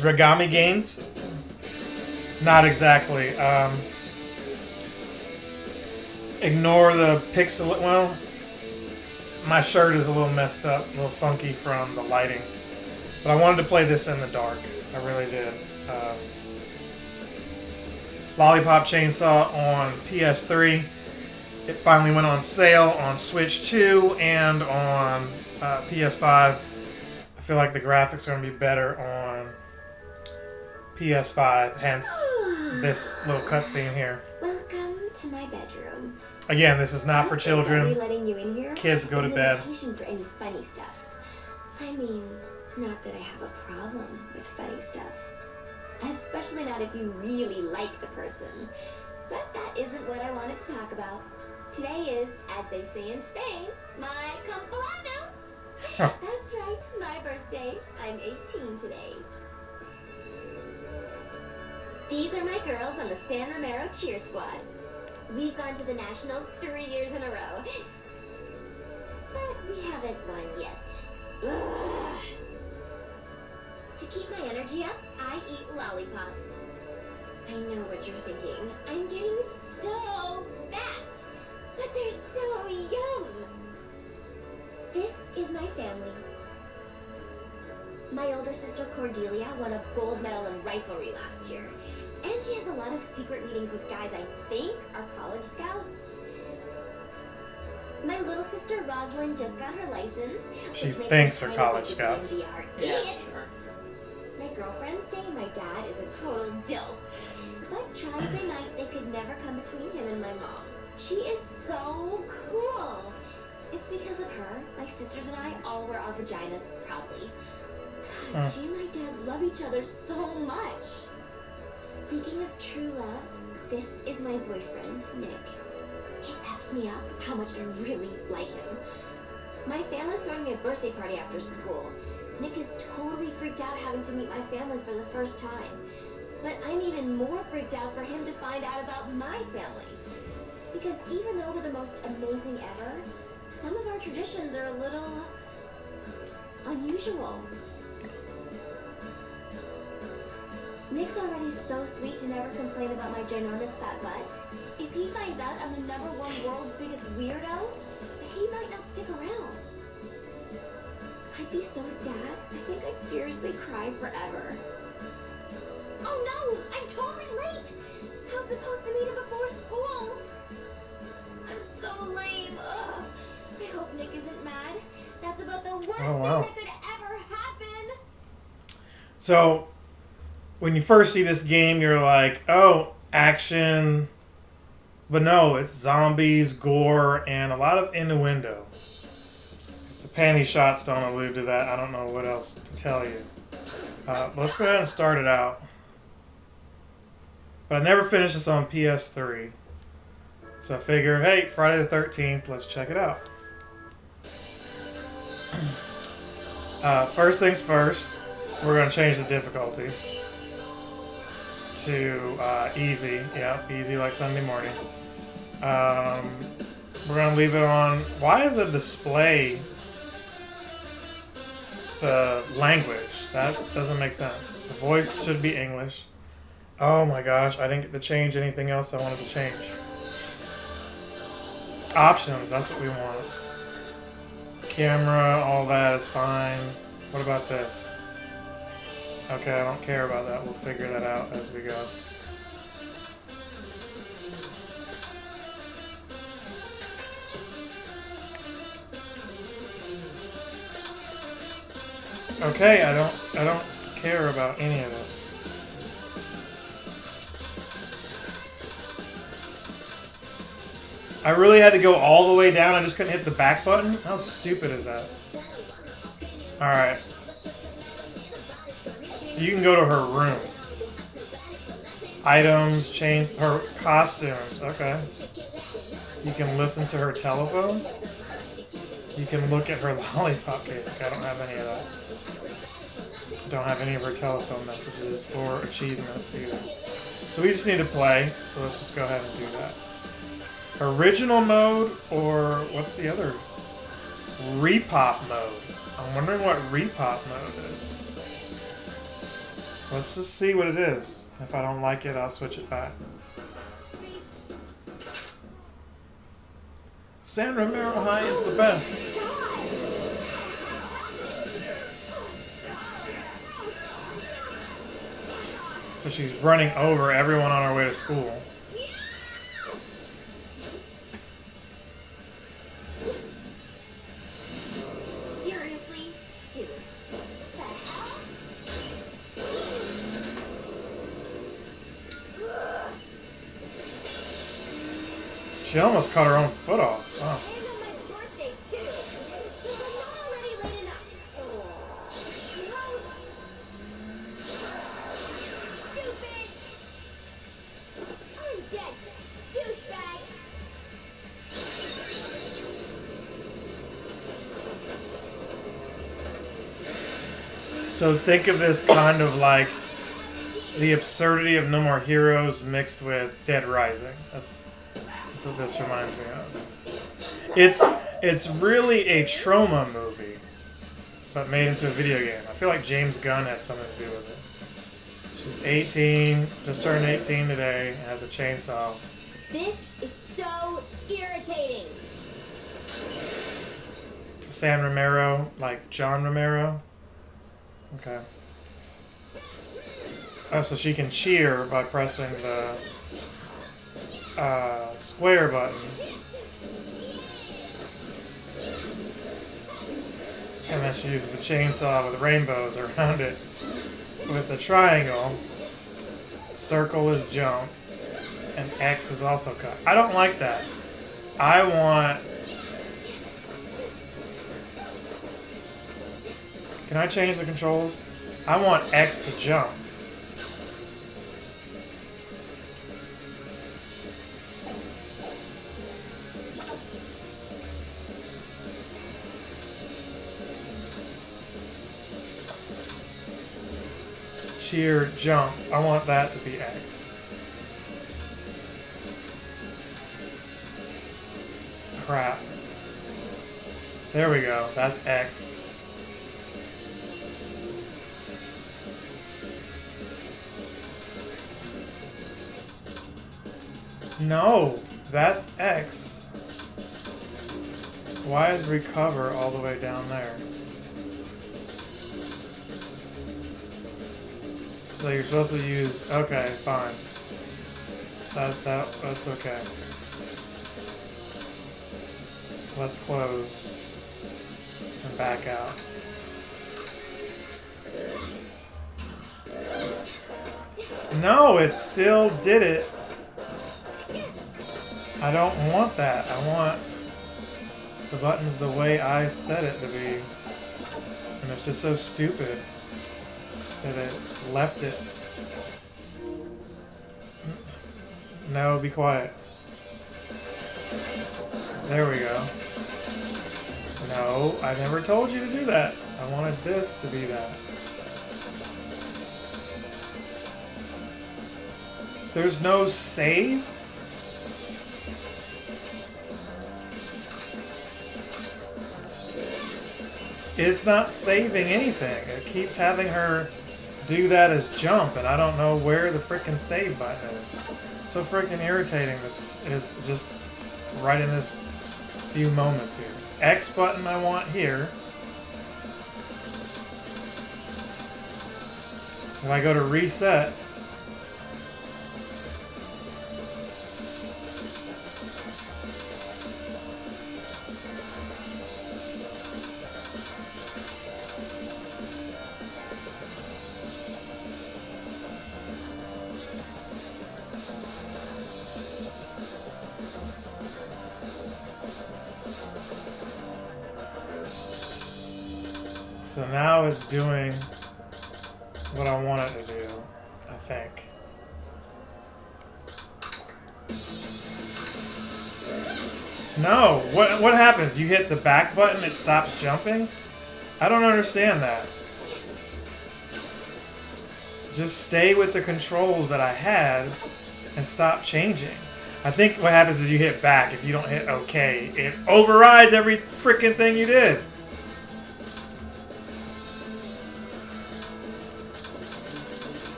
Dragami games? Not exactly. Ignore the pixel. Well, my shirt is a little messed up, a little funky from the lighting. But I wanted to play this in the dark. I really did. Lollipop Chainsaw on PS3. It finally went on sale on Switch 2 and on PS5. I feel like the graphics are going to be better on PS5, hence this little cutscene here. Welcome to my bedroom. Again, this is not for children. Letting you in here Kids go to bed. Invitation for any funny stuff. I mean, not that I have a problem with funny stuff. Especially not if you really like the person. But that isn't what I wanted to talk about. Today is, as they say in Spain, my cumpleaños. Huh. That's right, my birthday. I'm 18 today. These are my girls on the San Romero cheer squad. We've gone to the Nationals 3 years in a row. But we haven't won yet. Ugh. To keep my energy up, I eat lollipops. I know what you're thinking. I'm getting so fat. But they're so yum. This is my family. My older sister Cordelia won a gold medal in riflery last year. And she has a lot of secret meetings with guys I think are college scouts. My little sister Rosalind just got her license. She thinks her college scouts. Yeah, sure. My girlfriends say my dad is a total dill. But try as they might, they could never come between him and my mom. She is so cool. It's because of her, my sisters and I all wear our vaginas proudly. God, she and my dad love each other so much. Speaking of true love, this is my boyfriend, Nick. It F's me up how much I really like him. My family's throwing me a birthday party after school. Nick is totally freaked out having to meet my family for the first time. But I'm even more freaked out for him to find out about my family. Because even though we're the most amazing ever, some of our traditions are a little unusual. Nick's already so sweet to never complain about my ginormous fat butt. If he finds out I'm the #1 world's biggest weirdo, he might not stick around. I'd be so sad. I think I'd seriously cry forever. Oh no! I'm totally late! I was supposed to meet him before school! I'm so lame. Ugh. I hope Nick isn't mad. That's about the worst thing that could ever happen! So, when you first see this game, you're like, oh, action. But no, it's zombies, gore, and a lot of innuendo. If the panty shots don't allude to that, I don't know what else to tell you. Let's go ahead and start it out. But I never finished this on PS3. So I figure, hey, Friday the 13th, let's check it out. First things first, we're going to change the difficulty to easy. Yeah, easy like Sunday morning. We're going to leave it on. Why is it display the language? That doesn't make sense. The voice should be English. Oh my gosh, I didn't get to change anything else I wanted to change. Options, that's what we want. Camera, all that is fine. What about this? Okay, I don't care about that. We'll figure that out as we go. Okay, I don't care about any of this. I really had to go all the way down. I just couldn't hit the back button. How stupid is that? Alright. You can go to her room. Items, chains, her costumes. Okay. You can listen to her telephone. You can look at her lollipop case. Okay, I don't have any of that. Don't have any of her telephone messages or achievements either. So we just need to play. So let's just go ahead and do that. Original mode, or what's the other? Repop mode. I'm wondering what repop mode is. Let's just see what it is. If I don't like it, I'll switch it back. San Romero High is the best. So she's running over everyone on her way to school. Seriously? Dude. She almost cut her own foot off. Oh. And on my birthday, too. So I'm not already late enough. Gross. Stupid. I'm dead. Douchebags. So think of this kind of like the absurdity of No More Heroes mixed with Dead Rising. That's what this reminds me of. It's really a trauma movie, but made into a video game. I feel like James Gunn had something to do with it. She's 18, just turned 18 today, has a chainsaw. This is so irritating. San Romero, like John Romero. Okay. Oh, so she can cheer by pressing the square button. And then she uses the chainsaw with rainbows around it. With the triangle, circle is jump, and X is also cut. I don't like that. I want... Can I change the controls? I want X to jump. Cheer, jump. I want that to be X. Crap. There we go. That's X. No, that's X. Why is recover all the way down there? So you're supposed to use... Okay, fine. That's okay. Let's close. And back out. No, it still did it. I don't want that. I want the buttons the way I set it to be. And it's just so stupid that it left it. No, be quiet. There we go. No, I never told you to do that. I wanted this to be that. There's no save? It's not saving anything. It keeps having her do that as jump, and I don't know where the frickin' save button is. So frickin' irritating. This is just right in this few moments here. X button I want here. When I go to reset, so now it's doing what I want it to do, I think. No! What happens? You hit the back button, it stops jumping? I don't understand that. Just stay with the controls that I had and stop changing. I think what happens is you hit back. If you don't hit OK, it overrides every freaking thing you did.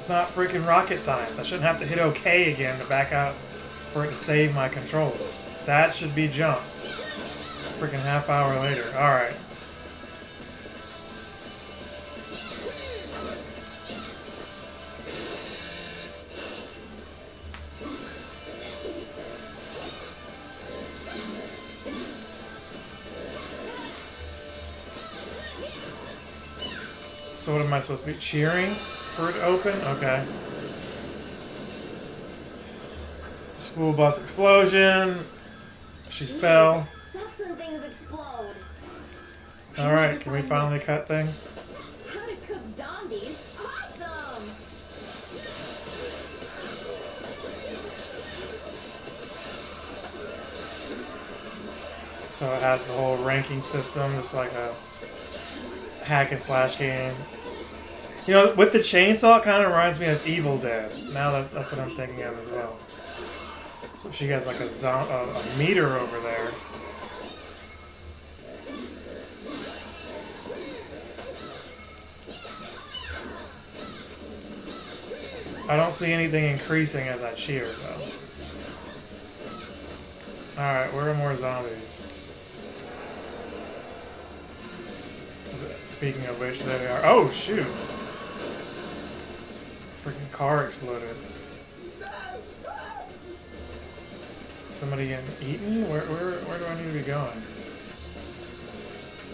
It's not freaking rocket science. I shouldn't have to hit OK again to back out for it to save my controls. That should be jump. Freaking half hour later. Alright. So what am I supposed to be cheering for it to open? Okay. School bus explosion. She fell. It sucks when things explode. Alright, can we finally cut things? How to cook zombies? Awesome! So it has the whole ranking system, just like a hack and slash game. You know, with the chainsaw, it kind of reminds me of Evil Dead. Now that's what I'm thinking of as well. So she has like a meter over there. I don't see anything increasing as I cheer, though. Alright, where are more zombies? Speaking of which, there they are. Oh, shoot! Freaking car exploded. Somebody getting eaten? Where do I need to be going?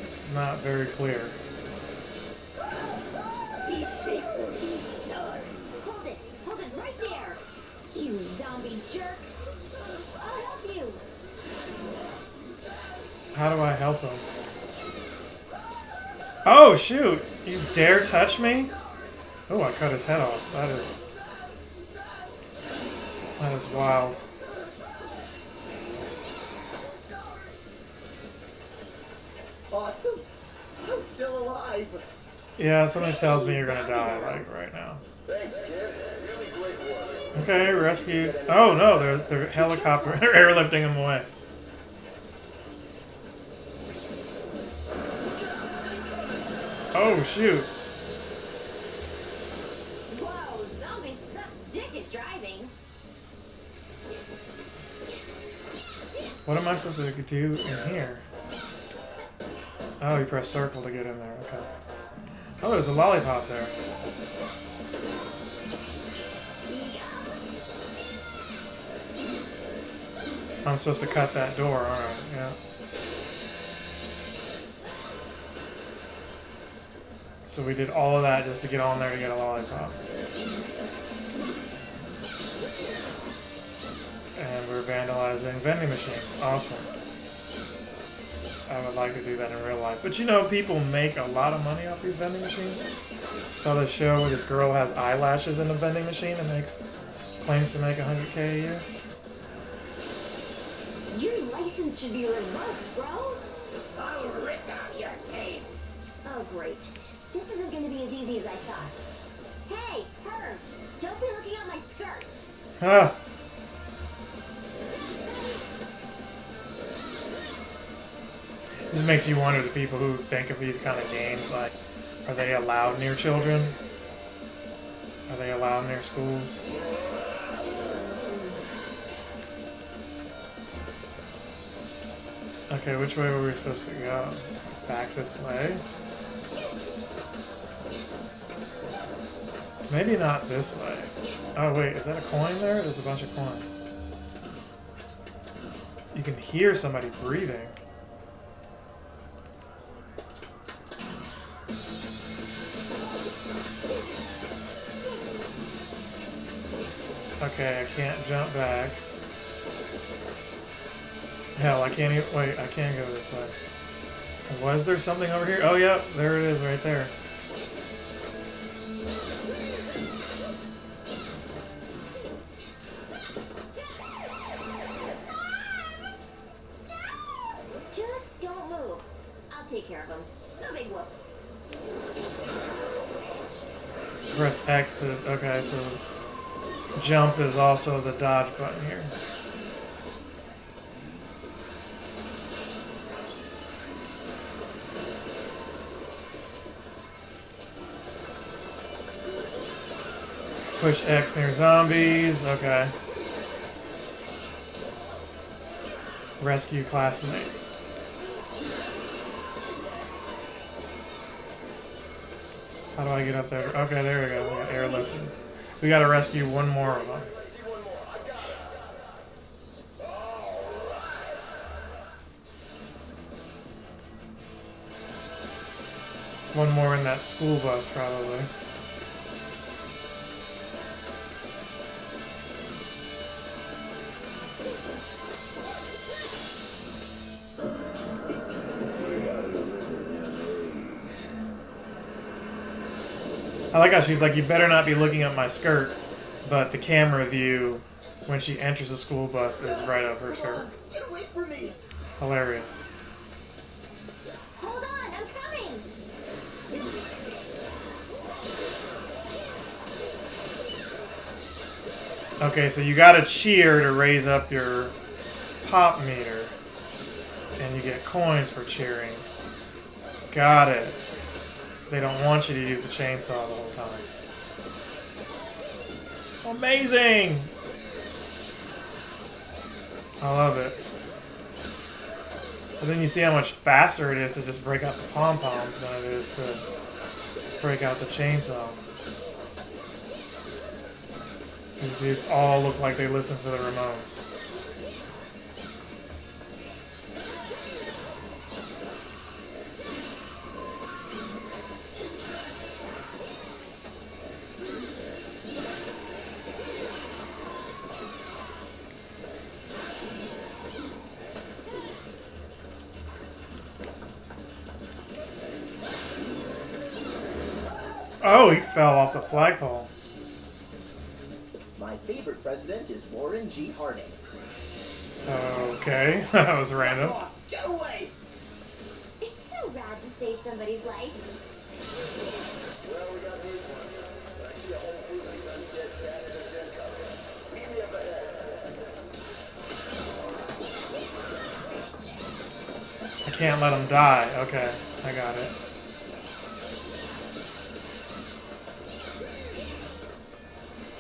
It's not very clear. Be safe for me, son. Hold it right there. You zombie jerks. I'll help you. How do I help him? Oh, shoot! You dare touch me? Oh, I cut his head off. That is wild. Awesome. I'm still alive. Yeah, something tells me you're gonna die, like, right now. Thanks, kid. Really great work. Okay, rescue. Oh, no, they're helicopter airlifting him away. Oh, shoot. Whoa, zombies suck dick at driving. What am I supposed to do in here? Oh, you press circle to get in there. Okay. Oh, there's a lollipop there. I'm supposed to cut that door, aren't I? Yeah. So we did all of that just to get on there to get a lollipop. And we're vandalizing vending machines. Awesome. I would like to do that in real life. But you know, people make a lot of money off these vending machines. Saw this show where this girl has eyelashes in a vending machine and claims to make $100K a year. Your license should be revoked, bro. I'll rip out your tape. Oh, great. This isn't going to be as easy as I thought. Hey, her! Don't be looking at my skirt. Ah. This makes you wonder, the people who think of these kind of games, like, are they allowed near children? Are they allowed near schools? Okay, which way were we supposed to go? Back this way? Maybe not this way. Oh wait, is that a coin there? There's a bunch of coins. You can hear somebody breathing. Okay, I can't jump back. Hell, I can't even... Wait, I can't go this way. Was there something over here? Oh, yep, there it is right there. Just don't move. I'll take care of him. No big whoop. Press X to... Okay, so... Jump is also the dodge button here. Push X near zombies. Okay. Rescue classmate. How do I get up there? Okay, there we go. We got airlifted. We gotta rescue one more of them. One more in that school bus, probably. I like how she's like, you better not be looking at my skirt, but the camera view when she enters the school bus is right up her skirt. Get away from me! Hilarious. Hold on, I'm coming. Okay, so you gotta cheer to raise up your pop meter, and you get coins for cheering. Got it. They don't want you to use the chainsaw the whole time. Amazing! I love it. But then you see how much faster it is to just break out the pom-poms than it is to break out the chainsaw. These dudes all look like they listen to the Ramones. Oh, he fell off the flagpole. My favorite president is Warren G. Harding. Okay, that was random. Get away! It's so rad to save somebody's life. Well, we got these ones. I see a whole group of undead cat and a dead couple. Meet me up ahead. I can't let him die. Okay, I got it.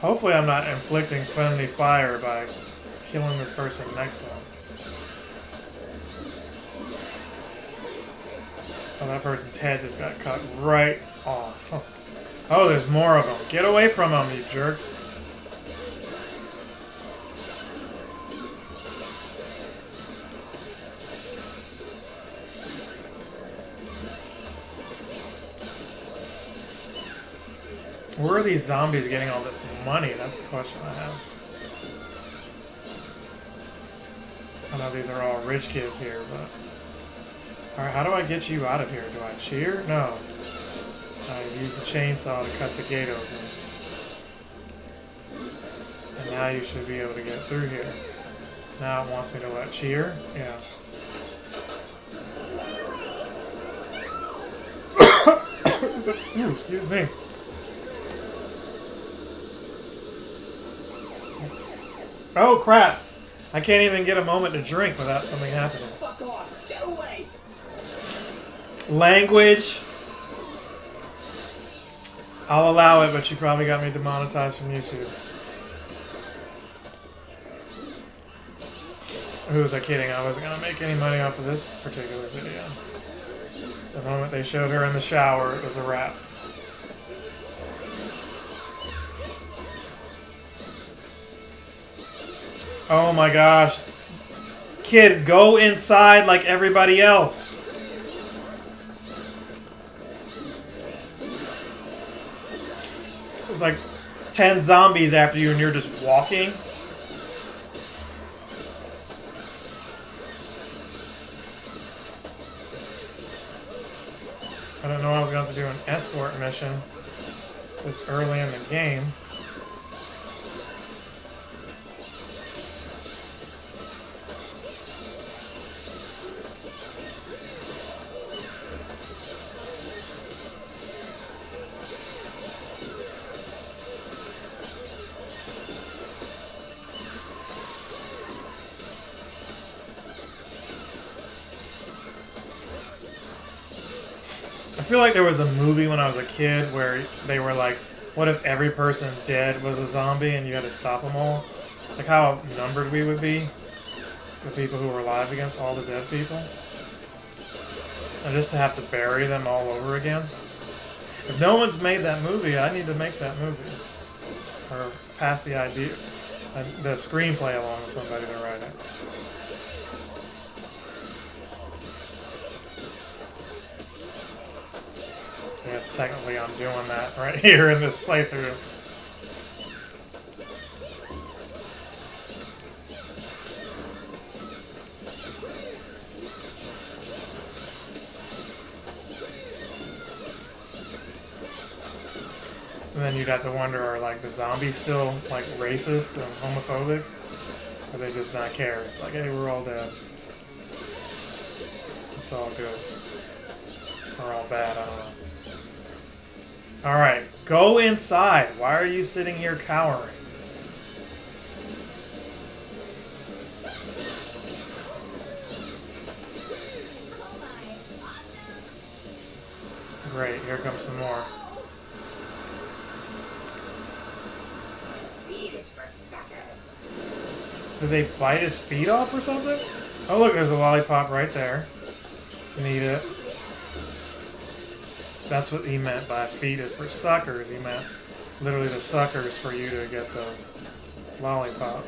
Hopefully I'm not inflicting friendly fire by killing this person next to him. Oh, that person's head just got cut right off. Oh, there's more of them. Get away from them, you jerks. Where are these zombies getting all this money? That's the question I have. I know these are all rich kids here, but... Alright, how do I get you out of here? Do I cheer? No. I use the chainsaw to cut the gate open. And now you should be able to get through here. Now it wants me to what? Cheer? Yeah. Ooh, excuse me. Oh crap! I can't even get a moment to drink without something happening. Fuck off! Get away! Language. I'll allow it, but you probably got me demonetized from YouTube. Who was I kidding? I wasn't gonna make any money off of this particular video. The moment they showed her in the shower, it was a wrap. Oh my gosh. Kid, go inside like everybody else. There's like 10 zombies after you and you're just walking. I don't know I was going to do an escort mission this early in the game. I feel like there was a movie when I was a kid where they were like, What if every person dead was a zombie and you had to stop them all? Like how outnumbered we would be? The people who were alive against all the dead people? And just to have to bury them all over again? If no one's made that movie, I need to make that movie. Or pass the idea, the screenplay along with somebody to write it. I guess technically I'm doing that right here in this playthrough. And then you'd have to wonder, are like the zombies still like racist and homophobic? Or they just not care? It's like, hey, we're all dead. It's all good. Or all bad, I don't know. Alright, go inside. Why are you sitting here cowering? Great, here comes some more. Feed is for suckers. Did they bite his feet off or something? Oh look, there's a lollipop right there. You need it. That's what he meant by feet is for suckers. He meant literally the suckers for you to get the lollipop.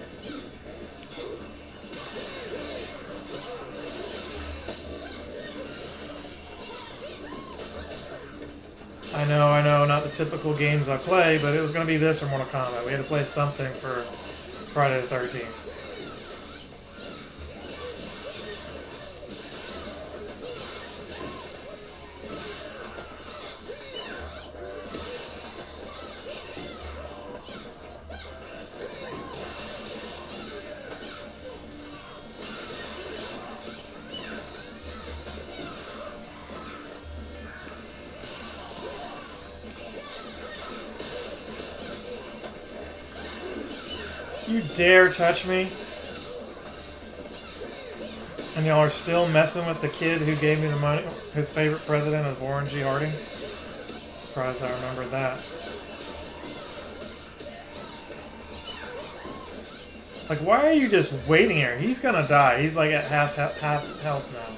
I know, not the typical games I play, but it was going to be this or Mortal Kombat. We had to play something for Friday the 13th. You dare touch me? And y'all are still messing with the kid who gave me the money? His favorite president is Warren G. Harding? Surprised I remember that. Like, why are you just waiting here? He's gonna die. He's like at half health now.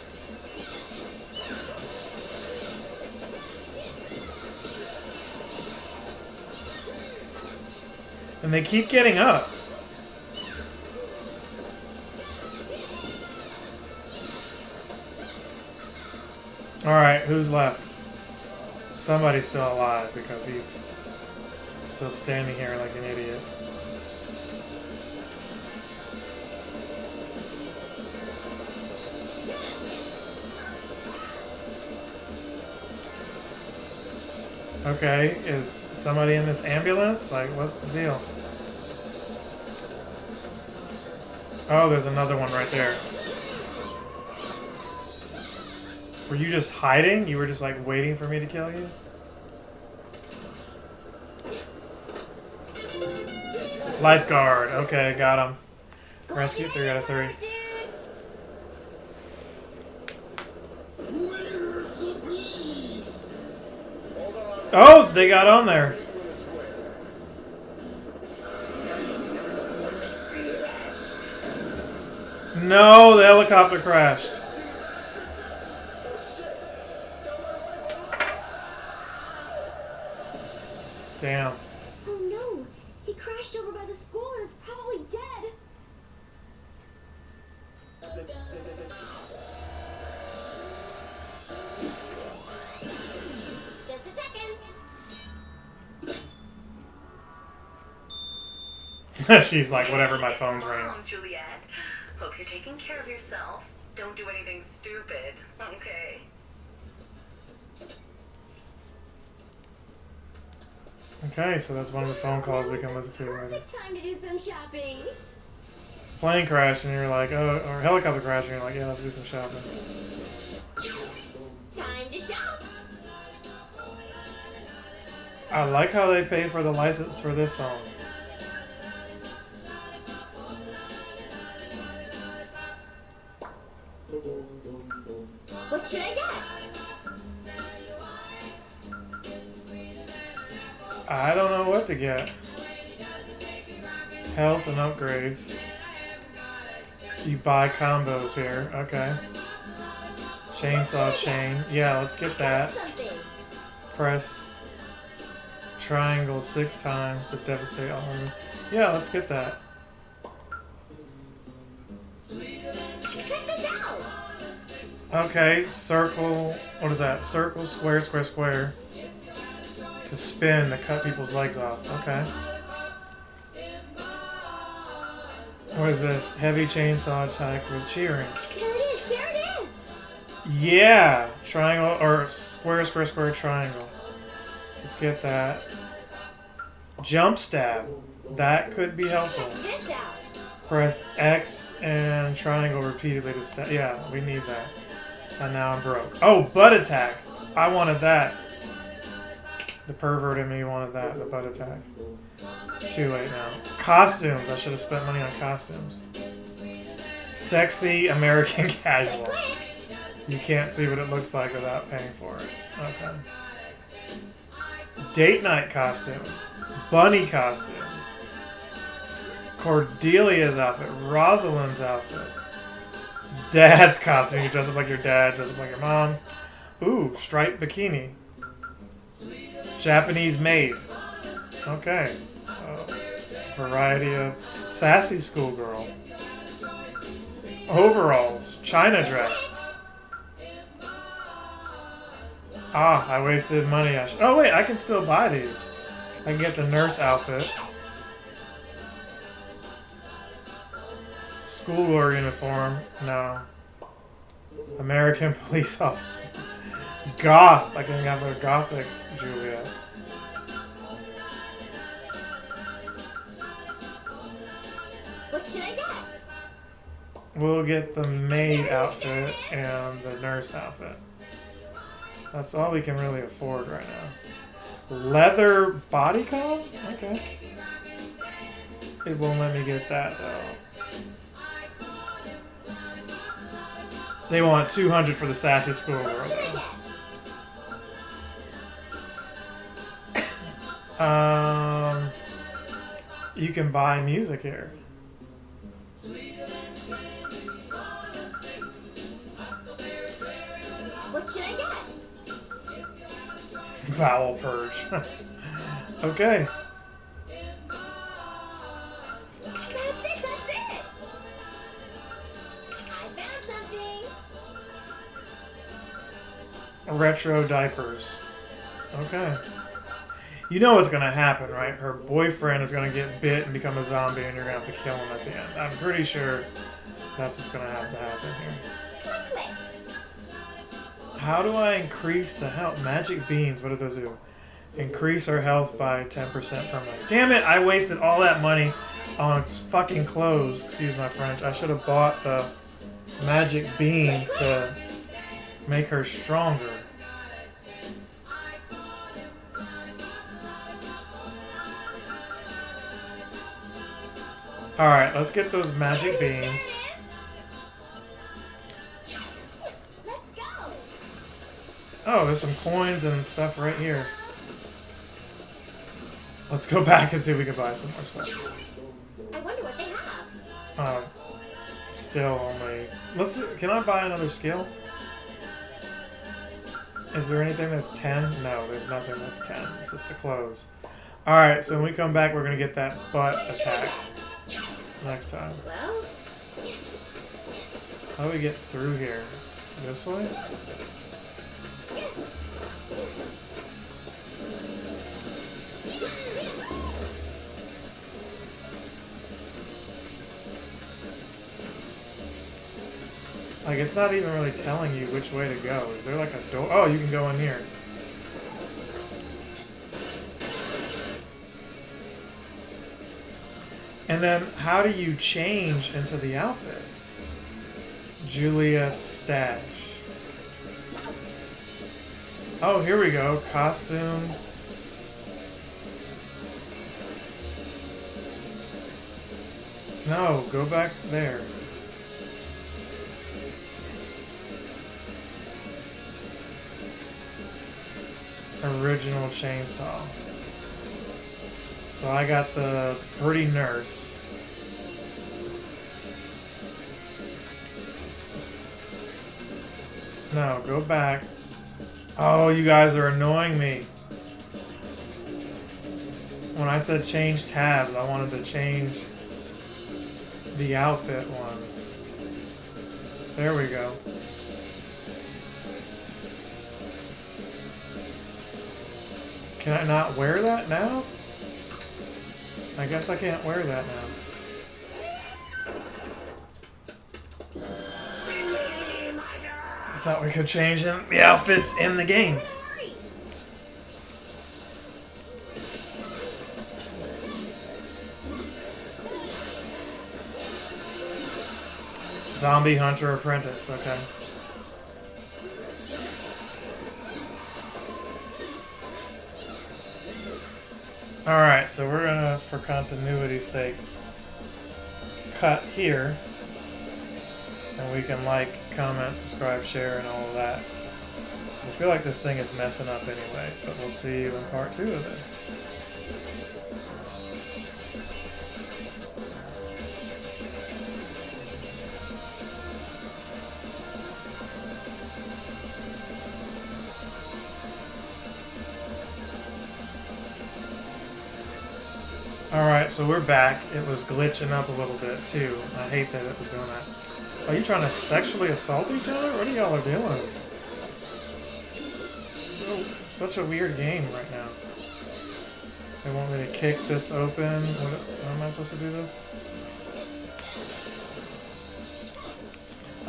And they keep getting up. Alright, who's left? Somebody's still alive because he's still standing here like an idiot. Okay, is somebody in this ambulance? Like, what's the deal? Oh, there's another one right there. Were you just hiding? You were just like waiting for me to kill you? Lifeguard. Okay, got him. Rescue 3 out of 3. Oh, they got on there. No, the helicopter crashed. Damn. Oh no! He crashed over by the school and is probably dead. Just a second. She's like, whatever, my phone's ringing. Mom, Juliet. Hope you're taking care of yourself. Don't do anything stupid, okay? Okay, so that's one of the phone calls we can listen to later. Perfect time to do some shopping. Plane crash and you're like, oh, or helicopter crash and you're like, yeah, let's do some shopping. Time to shop. I like how they pay for the license for this song. What should I get? I don't know what to get. Health and upgrades. You buy combos here. Okay. Chainsaw chain. Yeah, let's get that. Something. Press triangle 6 times to devastate all of them. Yeah, let's get that. Check this out. Okay, circle. What is that? Circle, square, square, square. To spin to cut people's legs off. Okay. What is this? Heavy chainsaw attack with cheering. There it is. There it is. Yeah! Triangle, or square, square, square, triangle. Let's get that. Jump stab. That could be helpful. Check this out. Press X and triangle repeatedly to stab. Yeah, we need that. And now I'm broke. Oh, butt attack. I wanted that. The pervert in me wanted that, the butt attack. It's too late now. Costumes. I should have spent money on costumes. Sexy American casual. You can't see what it looks like without paying for it. Okay. Date night costume. Bunny costume. Cordelia's outfit. Rosalind's outfit. Dad's costume. You dress up like your dad, dress up like your mom. Ooh, striped bikini. Japanese maid. Okay. So, variety of sassy schoolgirl. Overalls. China dress. Ah, I wasted money. Oh wait, I can still buy these. I can get the nurse outfit. Schoolgirl uniform. No. American police officer. Goth. I can have a gothic Juliet. What should I get? We'll get the maid outfit and the nurse outfit. That's all we can really afford right now. Leather bodycon? Okay. It won't let me get that though. They want 200 for the sassy schoolgirl What should though. I get? You can buy music here. What should I get? Vowel purge. Okay. That's it. That's it. I found something. Retro diapers. Okay. You know what's gonna happen, right? Her boyfriend is gonna get bit and become a zombie and you're gonna have to kill him at the end. I'm pretty sure that's what's gonna have to happen here. Click, click. How do I increase the health? Magic beans, what do those do? Increase our health by 10% permanently. Damn it, I wasted all that money on its fucking clothes. Excuse my French. I should have bought the magic beans to make her stronger. Alright, let's get those magic beans. Let's go. Oh, there's some coins and stuff right here. Let's go back and see if we can buy some more stuff. I wonder what they have. Still only... Can I buy another skill? Is there anything that's 10? No, there's nothing that's 10. It's just the clothes. Alright, so when we come back, we're going to get that butt attack next time. Well, How do we get through here? This way? Like, it's not even really telling you which way to go. Is there like a door? Oh, you can go in here. And then, how do you change into the outfits? Juliet's stash. Oh, here we go. Costume. No, go back there. Original chainsaw. So I got the pretty nurse. No, go back. Oh, you guys are annoying me. When I said change tabs, I wanted to change the outfit ones. There we go. Can I not wear that now? I guess I can't wear that now. I thought we could change the outfits in the game. Zombie Hunter Apprentice, okay. Alright, so we're gonna, for continuity's sake, cut here. And we can like, comment, subscribe, share, and all of that. 'Cause I feel like this thing is messing up anyway, but we'll see you in part 2 of this. Alright, so we're back. It was glitching up a little bit too. I hate that it was doing that. Are you trying to sexually assault each other? What are y'all doing? Such a weird game right now. They want me to kick this open. How am I supposed to do this?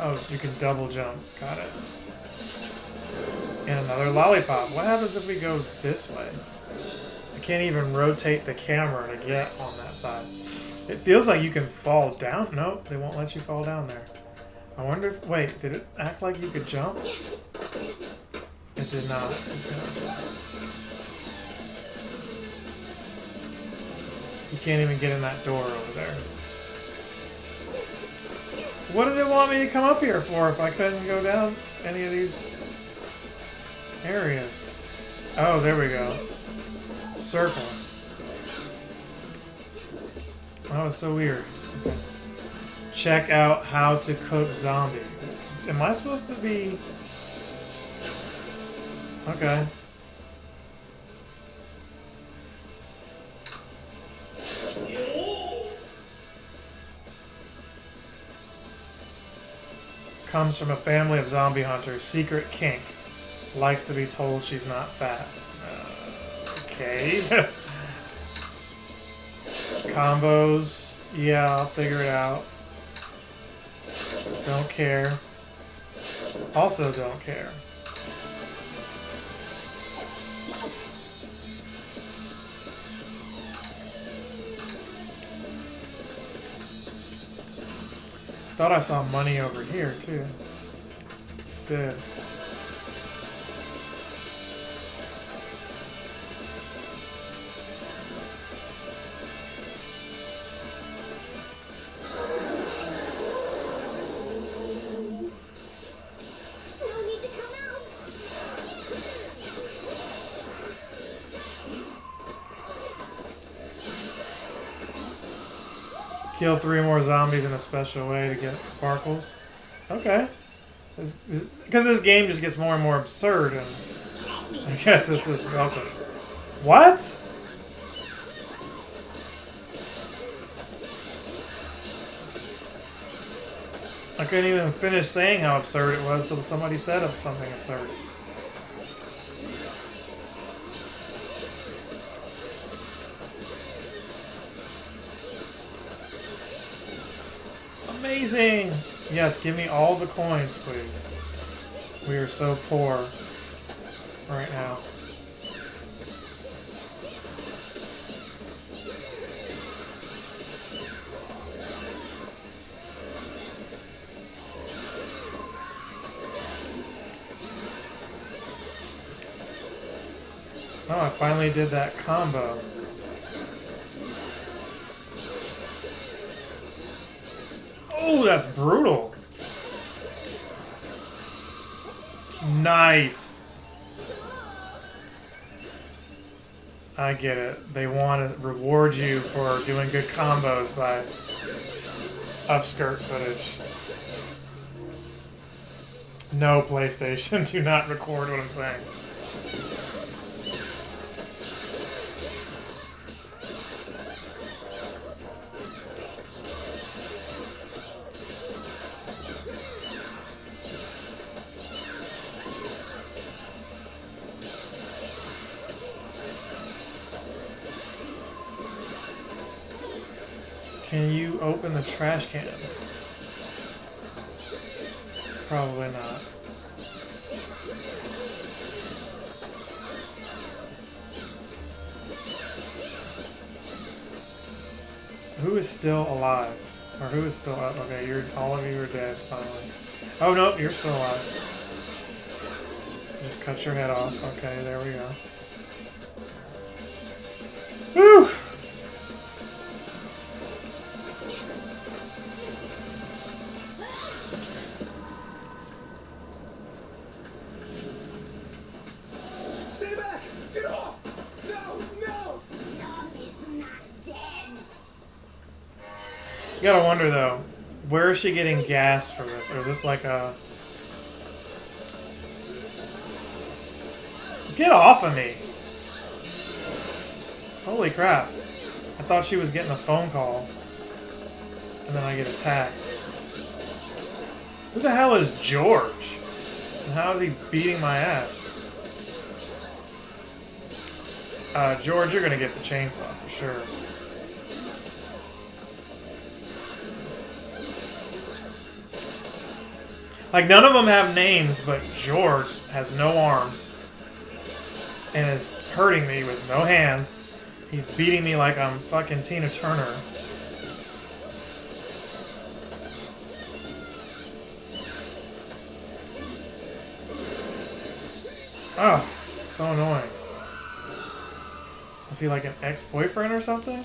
Oh, you can double jump. Got it. And another lollipop. What happens if we go this way? I can't even rotate the camera to get on that side. It feels like you can fall down. Nope, they won't let you fall down there. I wonder if... Wait, did it act like you could jump? It did not. You can't even get in that door over there. What did it want me to come up here for if I couldn't go down any of these areas? Oh, there we go. Circle. That was so weird. Okay. Check out how to cook zombie. Am I supposed to be... Okay. Comes from a family of zombie hunters. Secret kink. Likes to be told she's not fat. Okay. Combos. Yeah, I'll figure it out. Don't care. Also don't care. Thought I saw money over here too. Did. Kill 3 more zombies in a special way to get sparkles. Okay. Because this game just gets more and more absurd, and I guess this is welcome. What? I couldn't even finish saying how absurd it was till somebody said something absurd. Amazing! Yes, give me all the coins, please. We are so poor right now. Oh, I finally did that combo. Oh, that's brutal. Nice. I get it. They want to reward you for doing good combos by upskirt footage. No, PlayStation, do not record what I'm saying. Can you open the trash cans? Probably not. Who is still alive? Or who is still up? Okay, all of you are dead finally. Oh no, you're still alive. Just cut your head off. Okay, there we go. Whew! Stay back! Get off! No! No! Zombie's not dead. You gotta wonder though, where is she getting gas from this? Or is this like a... Get off of me! Holy crap. I thought she was getting a phone call. And then I get attacked. Who the hell is George? And how is he beating my ass? George, you're gonna get the chainsaw for sure. Like, none of them have names, but George has no arms. And is hurting me with no hands. He's beating me like I'm fucking Tina Turner. Oh, so annoying. Is he like an ex-boyfriend or something?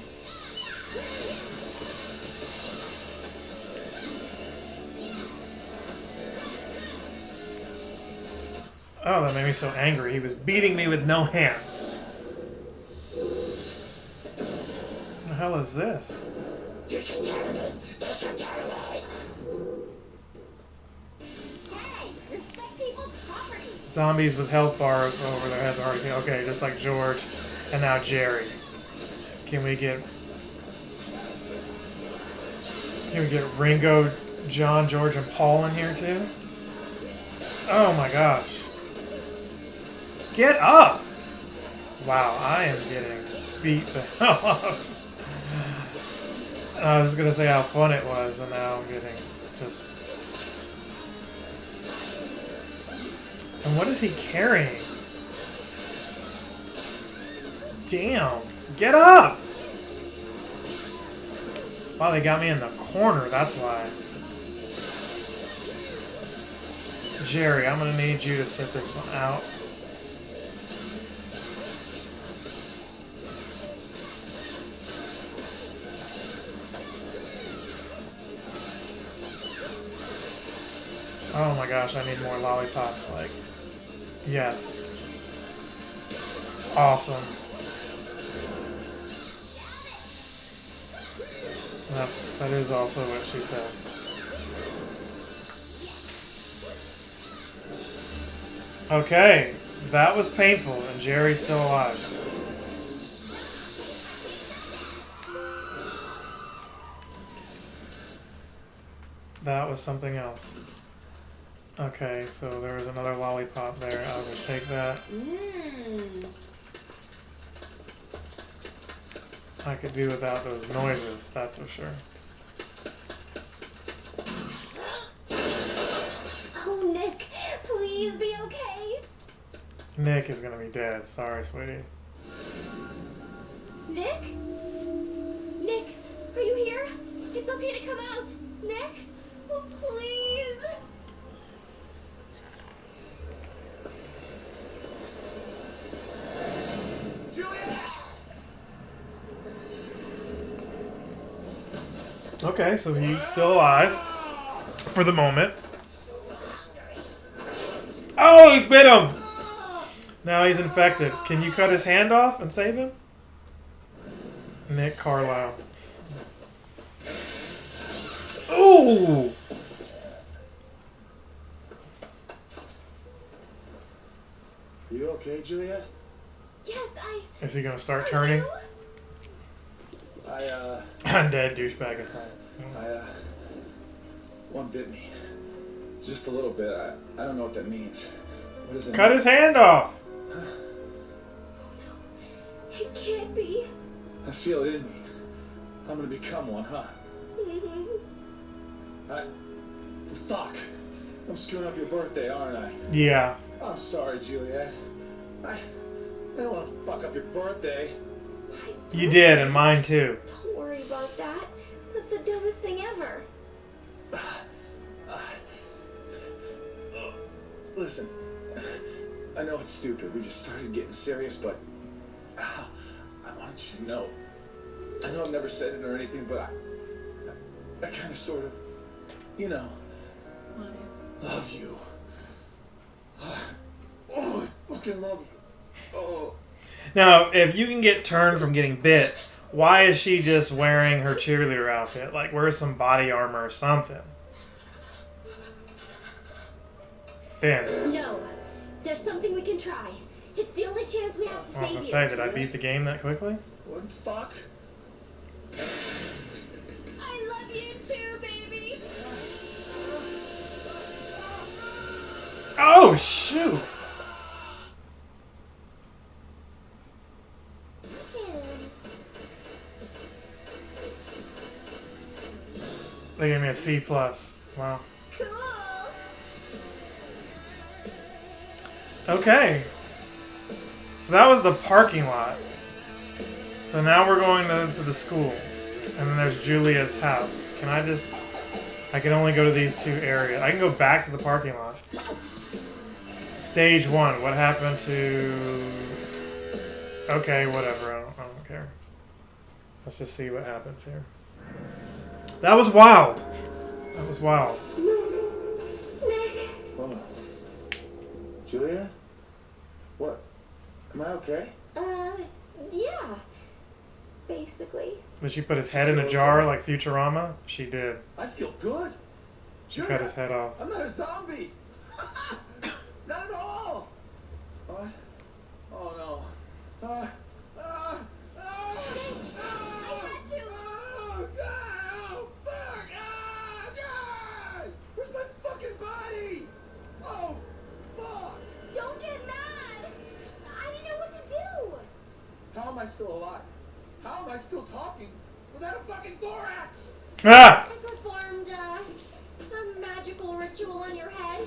Oh, that made me so angry. He was beating me with no hands. What the hell is this? Hey, respect people's property. Zombies with health bars over their heads already. Okay, just like George. And now Jerry. Can we get Ringo, John, George, and Paul in here too? Oh my gosh. Get up! Wow, I am getting beat the hell up. I was gonna say how fun it was, and now I'm getting just... And what is he carrying? Damn! Get up! Wow, they got me in the corner, that's why. Jerry, I'm gonna need you to sit this one out. Oh my gosh, I need more lollipops, like... Yes. Awesome. That is also what she said. Okay, that was painful, and Jerry's still alive. That was something else. Okay, so there was another lollipop there. I will take that. I could do without those noises, that's for sure. Oh, Nick, please be okay. Nick is gonna be dead. Sorry, sweetie. Nick? Nick, are you here? It's okay to come out. Nick? Oh, please. Okay, so he's still alive. For the moment. Oh, he bit him! Now he's infected. Can you cut his hand off and save him? Nick Carlisle. Ooh! You okay, Juliet? Yes, Is he gonna start turning? Dead douchebag inside. One bit me. Just a little bit. I don't know what that means. What does it Cut mean? his hand off! It can't be. I feel it in me. I'm gonna become one, huh? Fuck. I'm screwing up your birthday, aren't I? Yeah. I'm sorry, Juliet. I don't want to fuck up your birthday. You did, and mine too. Don't worry about that. That's the dumbest thing ever. Listen, I know it's stupid. We just started getting serious, but I wanted you to know. I know I've never said it or anything, but I kind of sort of, you know, love you. Oh, I fucking love you. Oh. Now, if you can get turned from getting bit, why is she just wearing her cheerleader outfit? Like, wear some body armor or something. Finn. No. There's something we can try. It's the only chance we have to I was save gonna you. say, did I beat the game that quickly? What the fuck? I love you too, baby. Oh, shoot! They gave me a C+. Wow. Cool. Okay. So that was the parking lot. So now we're going to the school. And then there's Julia's house. Can I just... I can only go to these two areas. I can go back to the parking lot. Stage 1. What happened to... Okay, whatever. I don't care. Let's just see what happens here. That was wild. That was wild. Hold on. Julia? What? Am I okay? Yeah. Basically. Did she put his head in a jar like Futurama? She did. I feel good. She cut his head off. I'm not a zombie. Not at all. What? Oh no. I had to. Oh God! Oh fuck! Oh God! Where's my fucking body? Oh fuck! Don't get mad. I didn't know what to do. How am I still alive? How am I still talking without a fucking thorax? Ah! I performed a magical ritual on your head.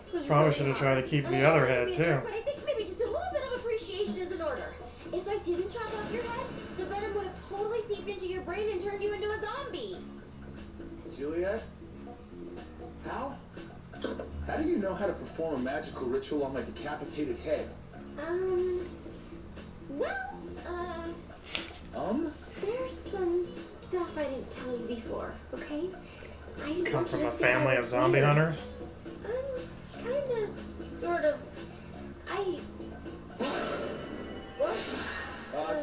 It was Probably really should have hard. tried to keep the I other wanted to head be a too. jerk, But I think maybe just a little bit of appreciation is in order. If I didn't chop off your head, the venom would have totally seeped into your brain and turned you into a zombie. Juliet? How? How do you know how to perform a magical ritual on my decapitated head? Well, there's some stuff I didn't tell you before, okay? I didn't Come want from you a to think I family of was zombie weird. hunters? Kinda, sort of.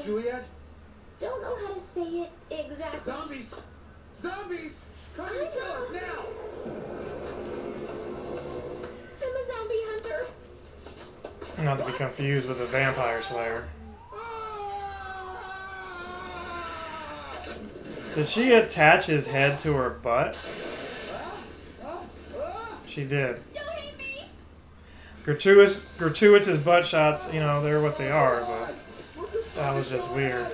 Juliet? Don't know how to say it exactly. Zombies! Zombies! Come I and kill us know. now! I'm a zombie hunter. Not to be confused with a vampire slayer. Did she attach his head to her butt? She did. Don't hate me. Gratuitous butt shots, you know, they're what they are, but that was just weird.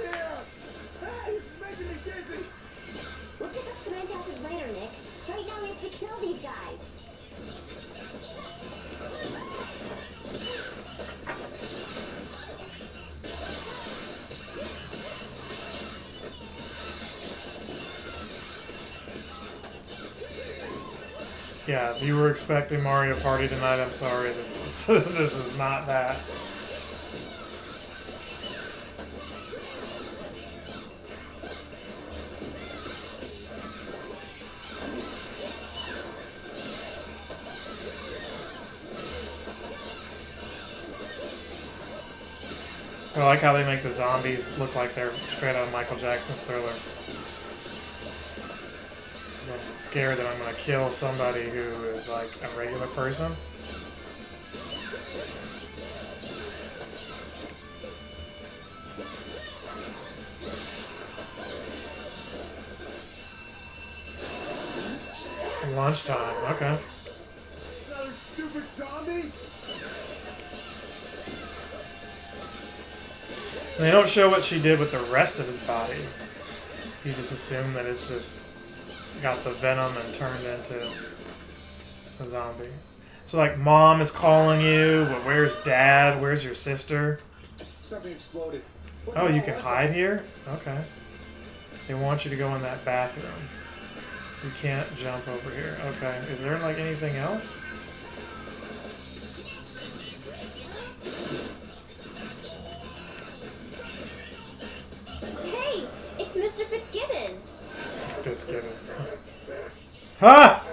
We'll pick up some antacids later, Nick. Right now we have to kill these guys. Yeah, if you were expecting Mario Party tonight, I'm sorry. This is not that. I like how they make the zombies look like they're straight out of Michael Jackson's Thriller. I'm scared that I'm going to kill somebody who is like a regular person. Lunchtime, okay. Another stupid zombie? They don't show what she did with the rest of his body. You just assume that it's just got the venom and turned into a zombie. So like, mom is calling you, but where's dad? Where's your sister? Something exploded. Oh, you can hide here? Okay. They want you to go in that bathroom. You can't jump over here. Okay. Is there like anything else? Hey, it's Mr. Fitzgibbon. Fitzgibbon. Ha!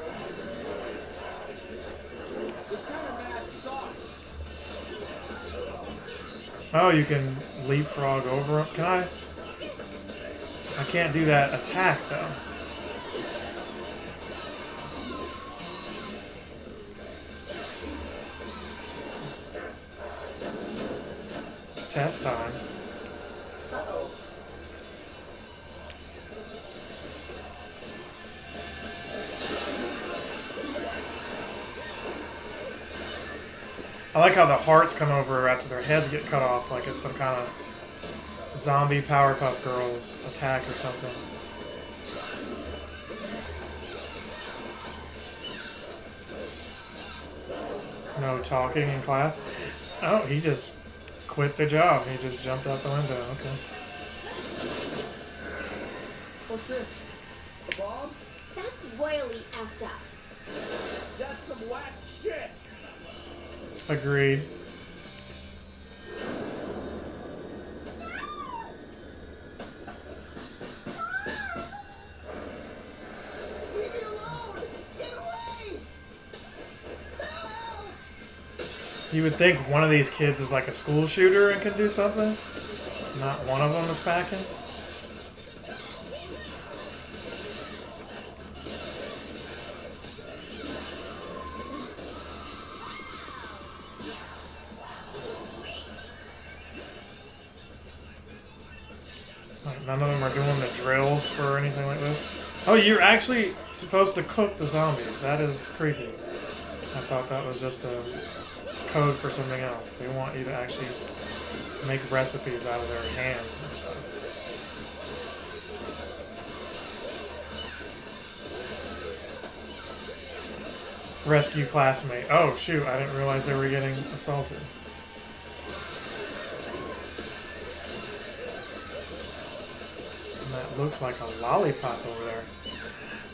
This kind of math sucks. Oh, you can leapfrog over him. Can I? I can't do that attack though. Test time. Uh-oh. I like how the hearts come over after their heads get cut off, like it's some kind of zombie Powerpuff Girls attack or something. No talking in class? Oh, he just quit the job. He just jumped out the window. Okay. What's this? A bomb? That's royally effed up. That's some whack shit. Agreed. Leave me alone! Get away! Help! You would think one of these kids is like a school shooter and can do something. Not one of them is packing. Like none of them are doing the drills for anything like this. Oh, you're actually supposed to cook the zombies. That is creepy. I thought that was just a code for something else. They want you to actually make recipes out of their hands and stuff. Rescue classmate. Oh shoot, I didn't realize they were getting assaulted. And that looks like a lollipop over there.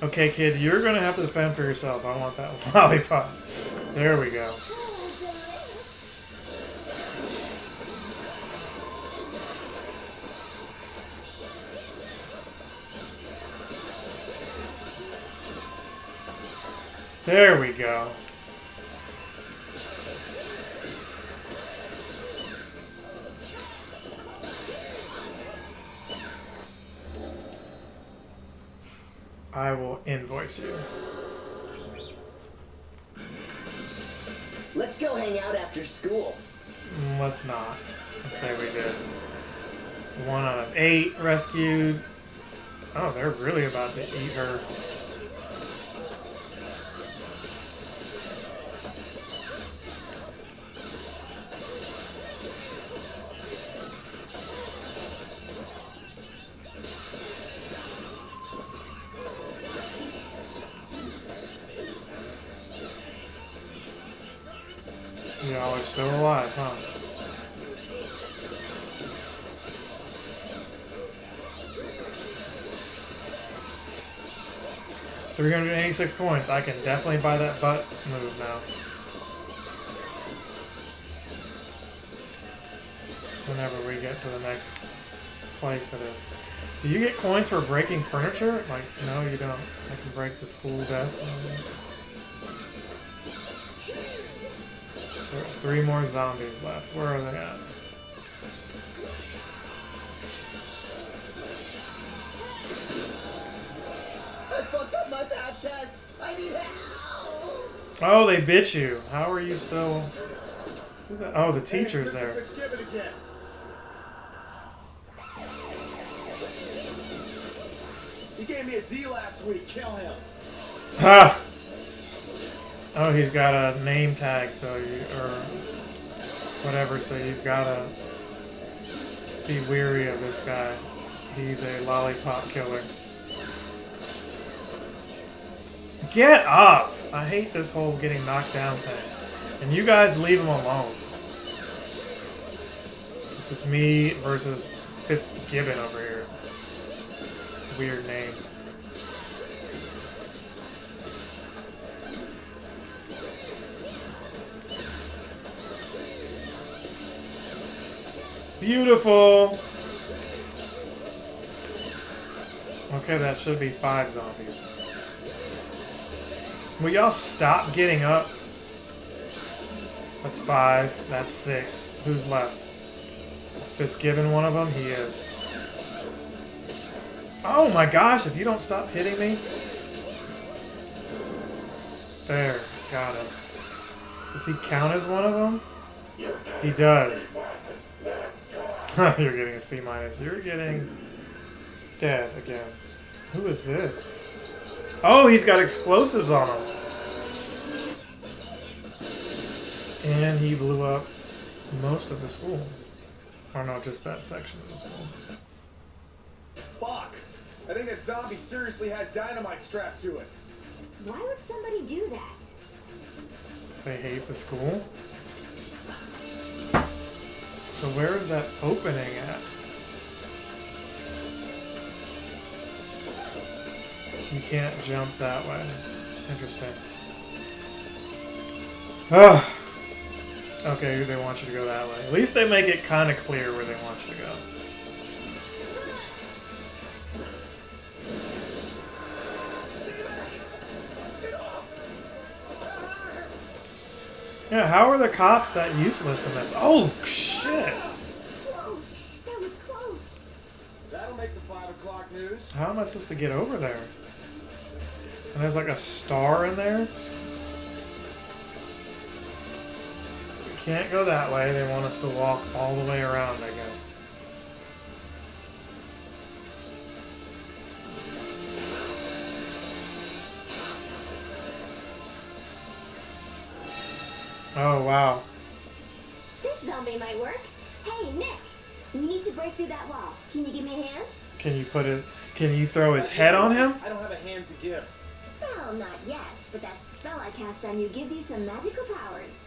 Okay kid, you're gonna have to defend for yourself. I want that lollipop. There we go. There we go. I will invoice you. Let's go hang out after school. Let's not. Let's say we did. 1 out of 8 rescued. Oh, they're really about to eat her. Y'all are still alive, huh? $386 coins. I can definitely buy that butt move now. Whenever we get to the next place it is. Do you get coins for breaking furniture? Like, no, you don't. I can break the school desk. There are 3 more zombies left. Where are they at? Oh, they bit you. How are you still... Oh, the teacher's there. He gave me a D last week. Kill him. Ha! Oh, he's got a name tag, so you... Or... Whatever, so you've gotta... be weary of this guy. He's a lollipop killer. Get up! I hate this whole getting knocked down thing. And you guys leave him alone. This is me versus Fitzgibbon over here. Weird name. Beautiful! Okay, that should be 5 zombies. Will y'all stop getting up? That's 5. That's 6. Who's left? Is Fitzgibbon one of them? He is. Oh my gosh, if you don't stop hitting me. There, got him. Does he count as one of them? He does. You're getting a C-. You're getting dead again. Who is this? Oh, he's got explosives on him. And he blew up most of the school. Or no, just that section of the school. Fuck! I think that zombie seriously had dynamite strapped to it. Why would somebody do that? They hate the school. So where is that opening at? You can't jump that way. Interesting. Ugh. Okay, they want you to go that way. At least they make it kind of clear where they want you to go. Yeah, how are the cops that useless in this? Oh, shit! Whoa, that was close. That'll make the 5 o'clock news. How am I supposed to get over there? And there's like a star in there? So we can't go that way. They want us to walk all the way around, I guess. Oh, wow. This zombie might work. Hey, Nick, we need to break through that wall. Can you give me a hand? Can you throw his head on him? I don't have a hand to give. Well, not yet, but that spell I cast on you gives you some magical powers.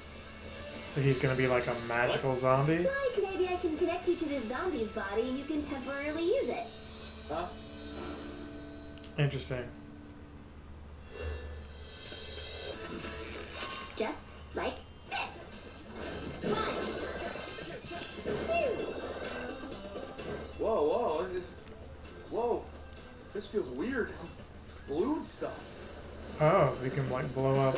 So he's gonna be like a magical zombie? Like maybe I can connect you to this zombie's body and you can temporarily use it. Huh? Interesting. Just like this. 1, 2. Whoa, whoa. This feels weird. I'm blue and stuff. Oh, so he can like blow up.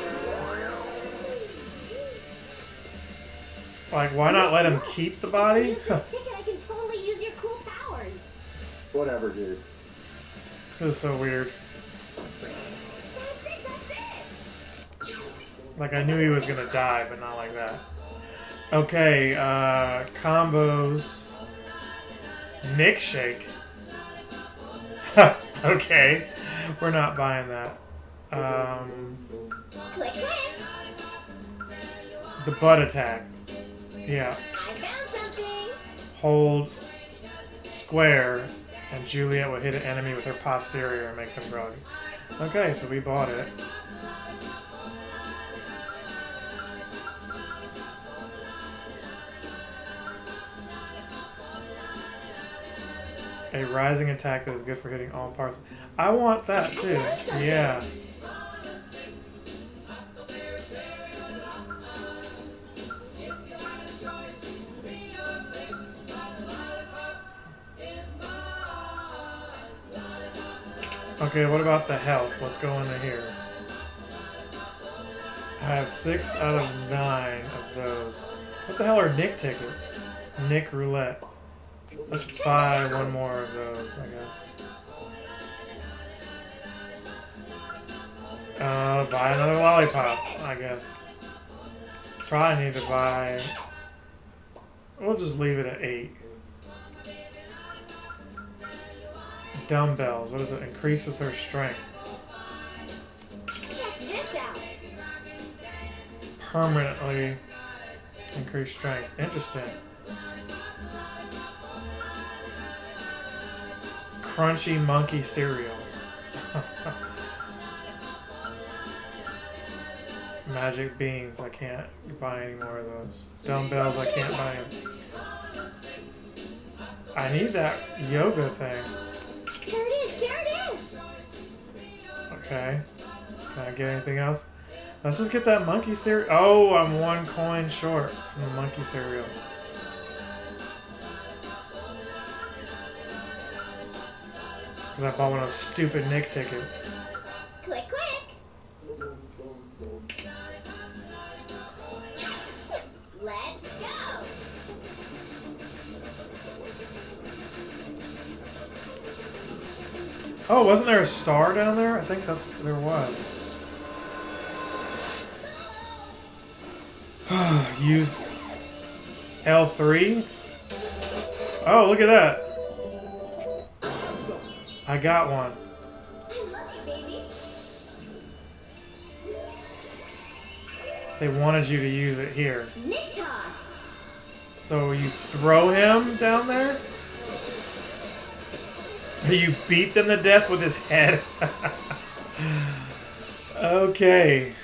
Like, why not let him keep the body? Use this ticket, I can totally use your cool powers. Whatever, dude. This is so weird. That's it. Like, I knew he was gonna die, but not like that. Okay, combos. Nick Shake. Okay, we're not buying that. Click, click. The butt attack. Yeah. I found something. Hold square, and Juliet will hit an enemy with her posterior and make them groggy. Okay, so we bought it. A rising attack that is good for hitting all parts. I want that too. Yeah. Okay, what about the health? Let's go into here. I have 6 out of 9 of those. What the hell are Nick tickets? Nick Roulette. Let's buy one more of those, I guess. Buy another lollipop, I guess. Probably need to buy... We'll just leave it at 8. Dumbbells. What is it? Increases her strength. Check this out. Permanently increase strength. Interesting. Crunchy monkey cereal. Magic beans. I can't buy any more of those. Dumbbells. I can't buy them. I need that yoga thing. There it is. There it is. Okay. Can I get anything else? Let's just get that monkey cereal. Oh, I'm 1 coin short from the monkey cereal. Because I bought one of those stupid Nick tickets. Click, click. Let's go. Oh, wasn't there a star down there? I think there was. Use L3. Oh, look at that. I got one. I love you, baby. They wanted you to use it here. Nick toss. So you throw him down there? You beat them to death with his head. Okay.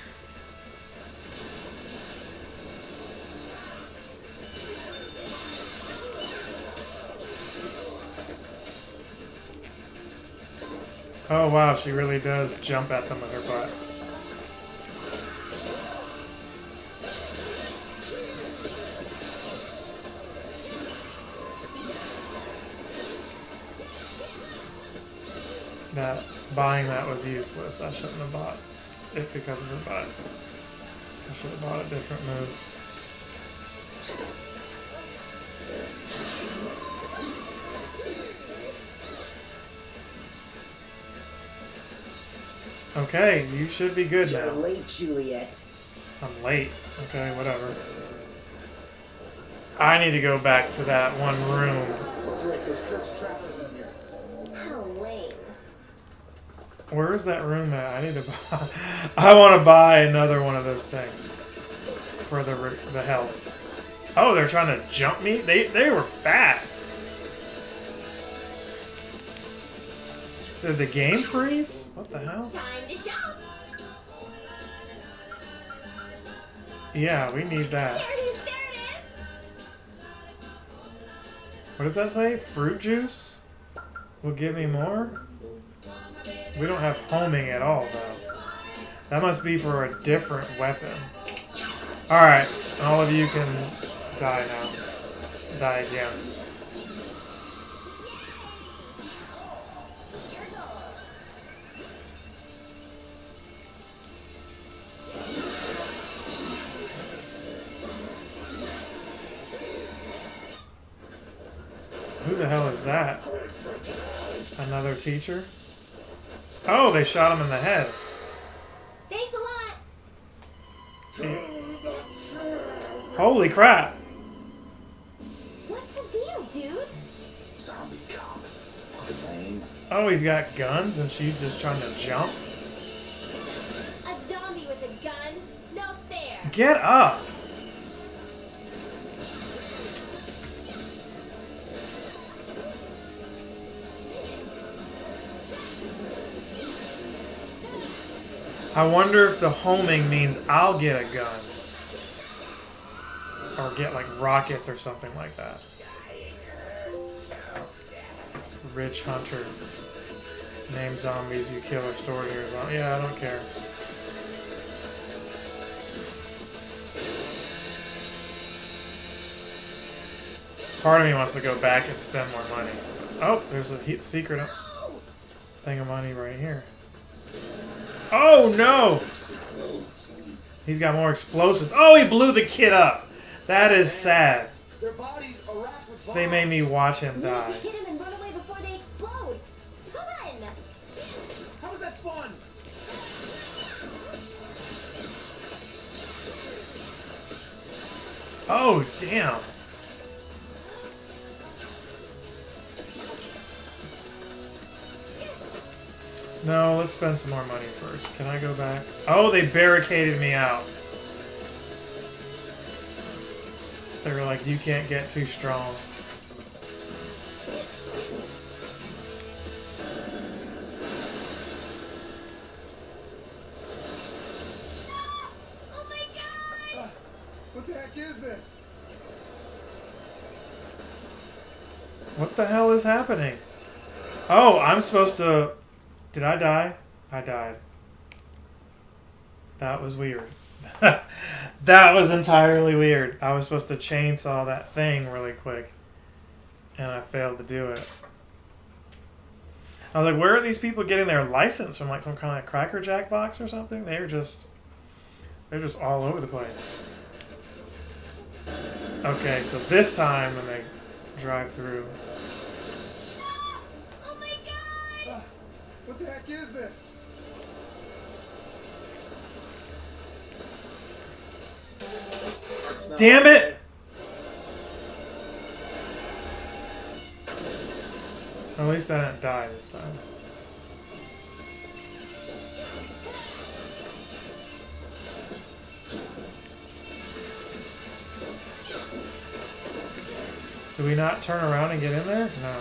Oh wow, she really does jump at them with her butt. Buying that was useless. I shouldn't have bought it because of her butt. I should have bought a different move. Okay, you should be good You're now. late, Juliet. I'm late. Okay, whatever. I need to go back to that one room. How lame. Where is that room at? I need to buy... I want to buy another one of those things. For the health. Oh, they're trying to jump me? They were fast. Did the game freeze? What the hell? Time to shop. Yeah, we need that. There it is. There it is. What does that say? Fruit juice? Will give me more? We don't have homing at all, though. That must be for a different weapon. Alright, all of you can die now. Die again. Who the hell is that? Another teacher? Oh, they shot him in the head. Thanks a lot. Holy crap! What's the deal, dude? Zombie cop. Lame. Oh, he's got guns and she's just trying to jump? A zombie with a gun? No fair. Get up! I wonder if the homing means I'll get a gun. Or get like rockets or something like that. Rich hunter. Name zombies you kill or store near zombies. Yeah, I don't care. Part of me wants to go back and spend more money. Oh, there's a secret thing of money right here. Oh no! He's got more explosives. Oh, he blew the kid up. That is sad. Their bodies are wrapped with They made me watch him We need to die. hit him and run away before they explode. Fun! How is that fun? Oh, damn. No, let's spend some more money first. Can I go back? Oh, they barricaded me out. They were like, you can't get too strong. Oh my god! What the heck is this? What the hell is happening? Oh, I'm supposed to... Did I die? I died. That was weird. That was entirely weird. I was supposed to chainsaw that thing really quick. And I failed to do it. I was like, where are these people getting their license from? Like some kind of Cracker Jack box or something? They're just all over the place. Okay, so this time when they drive through... Oh my god! What the heck is this? Damn it! At least I didn't die this time. Do we not turn around and get in there? No.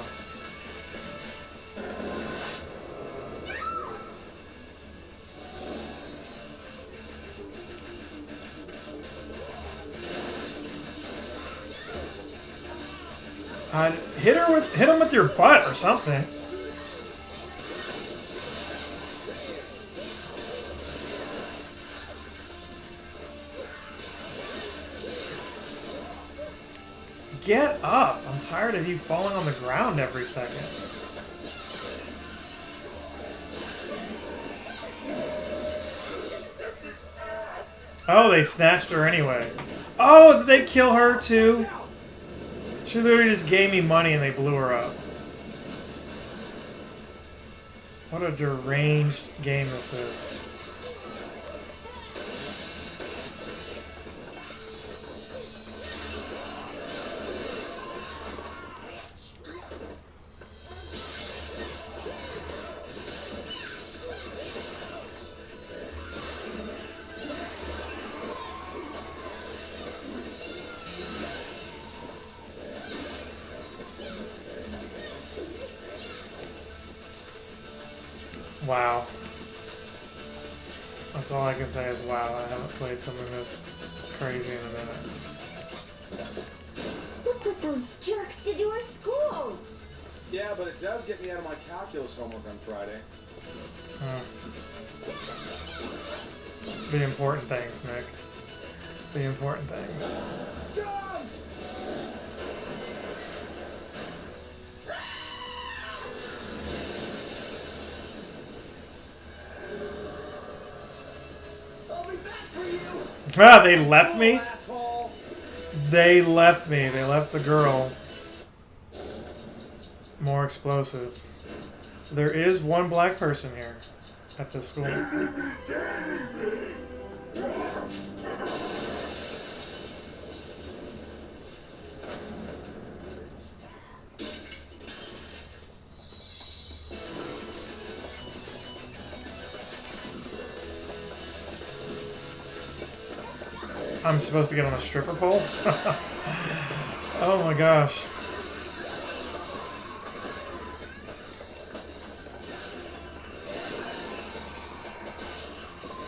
Hit him with your butt or something. Get up! I'm tired of you falling on the ground every second. Oh, they snatched her anyway. Oh, did they kill her too? She literally just gave me money and they blew her up. What a deranged game this is. Wow. That's all I can say is wow. I haven't played something this crazy in a minute. Look what those jerks did to our school! Yeah, but it does get me out of my calculus homework on Friday. The important things, Nick. The important things. John! I'll be back for you! Ah, they left me? Asshole! They left me. They left the girl. More explosive. There is one black person here at the school. I'm supposed to get on a stripper pole? Oh my gosh.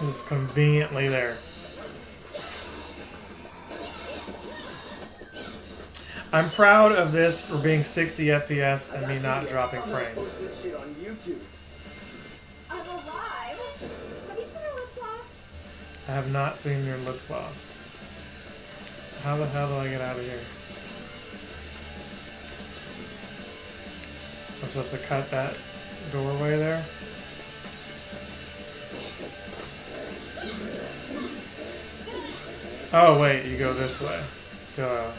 It's conveniently there. I'm proud of this for being 60 FPS and me not dropping frames. Post this shit on YouTube. I'm alive! Have you seen our lip gloss? I have not seen your lip gloss. How the hell do I get out of here? So I'm supposed to cut that doorway there? Oh wait, you go this way. Duh.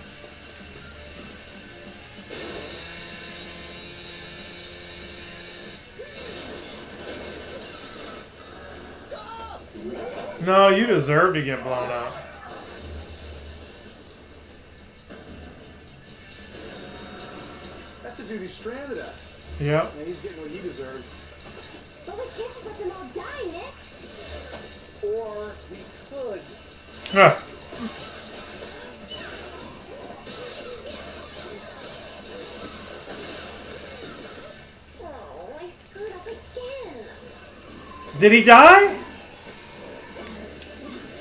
No, you deserve to get blown up. dude who stranded us. Yep. And he's getting what he deserves. But we can't just let them all die, Nick. Or we could. Ah. Oh, I screwed up again. Did he die?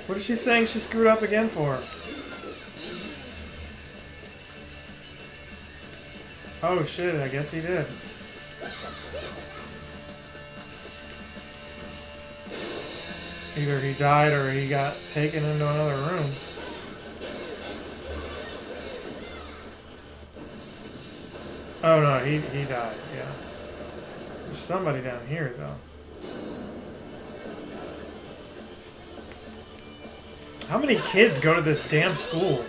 What is she saying she screwed up again for? Oh shit, I guess he did. Either he died or he got taken into another room. Oh no, he died, yeah. There's somebody down here though. How many kids go to this damn school?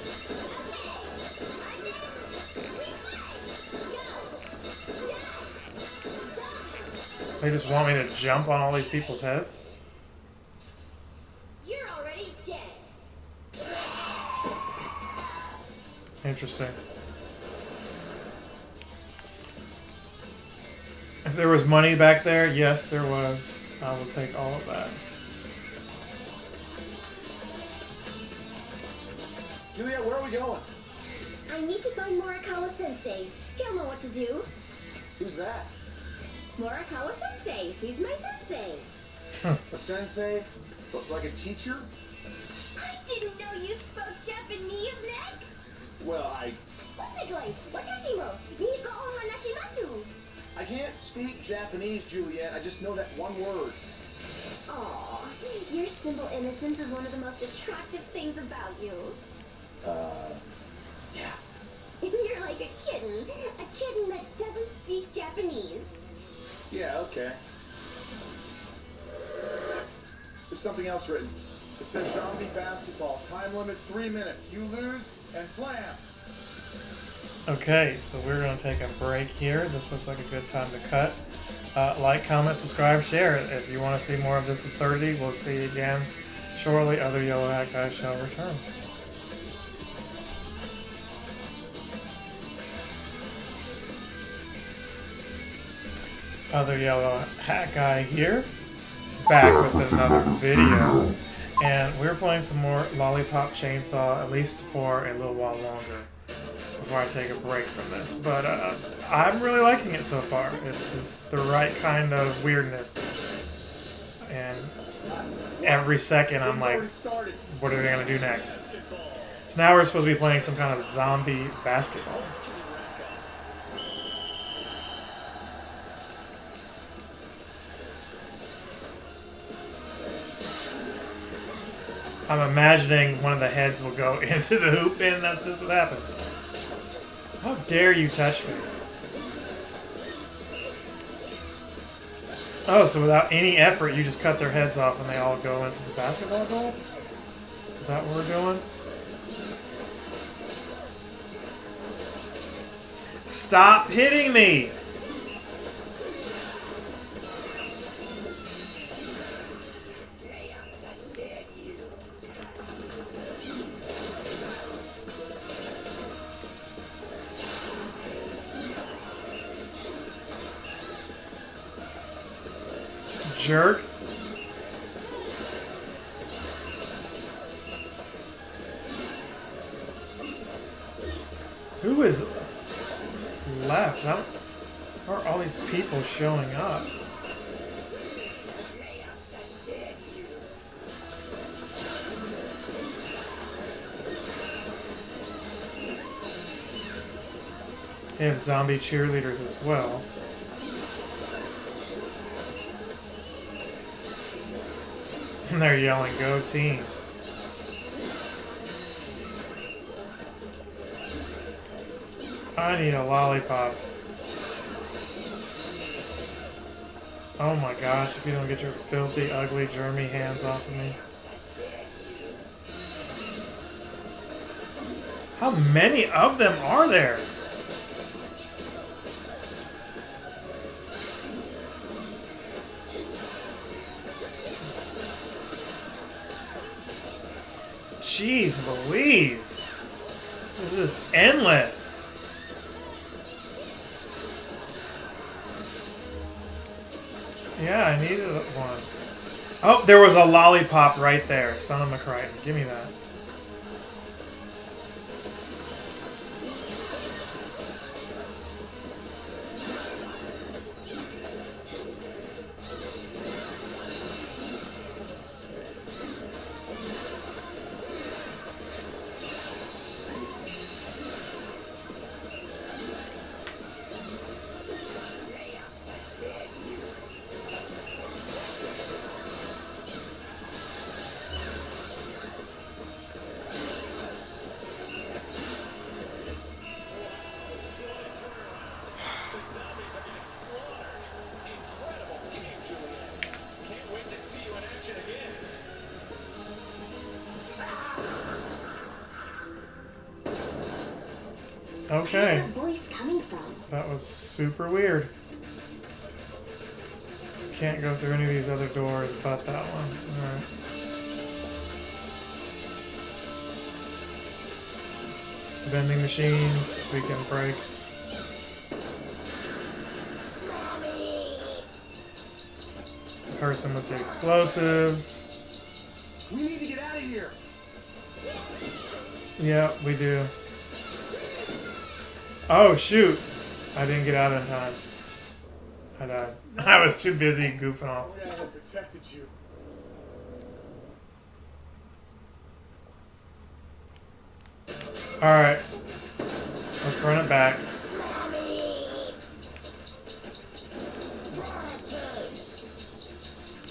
They just want me to jump on all these people's heads? You're already dead. Interesting. If there was money back there, yes, there was. I will take all of that. Juliet, where are we going? I need to find Morikawa-sensei. He'll know what to do. Who's that? Morikawa-sensei. He's my sensei. A sensei? Like a teacher? I didn't know you spoke Japanese, Nick. Well, I I can't speak Japanese, Juliet. I just know that one word. Aw, your simple innocence is one of the most attractive things about you. Yeah. You're like a kitten that doesn't speak Japanese. Yeah, okay. There's something else written. It says zombie basketball. Time limit 3 minutes. You lose and blam. Okay, so we're going to take a break here. This looks like a good time to cut. Like, comment, subscribe, share. If you want to see more of this absurdity, we'll see you again shortly. Other Yellow Hat Guys shall return. Other Yellow Hat Guy here, back with another video. And we're playing some more Lollipop Chainsaw, at least for a little while longer, before I take a break from this. But I'm really liking it so far. It's just the right kind of weirdness. And every second I'm like, what are they going to do next? So now we're supposed to be playing some kind of zombie basketball. I'm imagining one of the heads will go into the hoop and that's just what happened. How dare you touch me? Oh, so without any effort, you just cut their heads off and they all go into the basketball goal? Is that what we're doing? Stop hitting me! Jerk. Who is left? How are all these people showing up? They have zombie cheerleaders as well. And they're yelling, "Go team." I need a lollipop. Oh my gosh, if you don't get your filthy, ugly, germy hands off of me. How many of them are there? Jeez Louise. This is endless. Yeah, I needed one. Oh, there was a lollipop right there. Son of a Crichton. Give me that. Okay. Where's that voice coming from? That was super weird. Can't go through any of these other doors but that one. Alright. Vending machines we can break. Person with the explosives. We need to get out of here. Yeah, we do. Oh shoot! I didn't get out in time. I died. I was too busy goofing off. I had protected you. Alright. Let's run it back.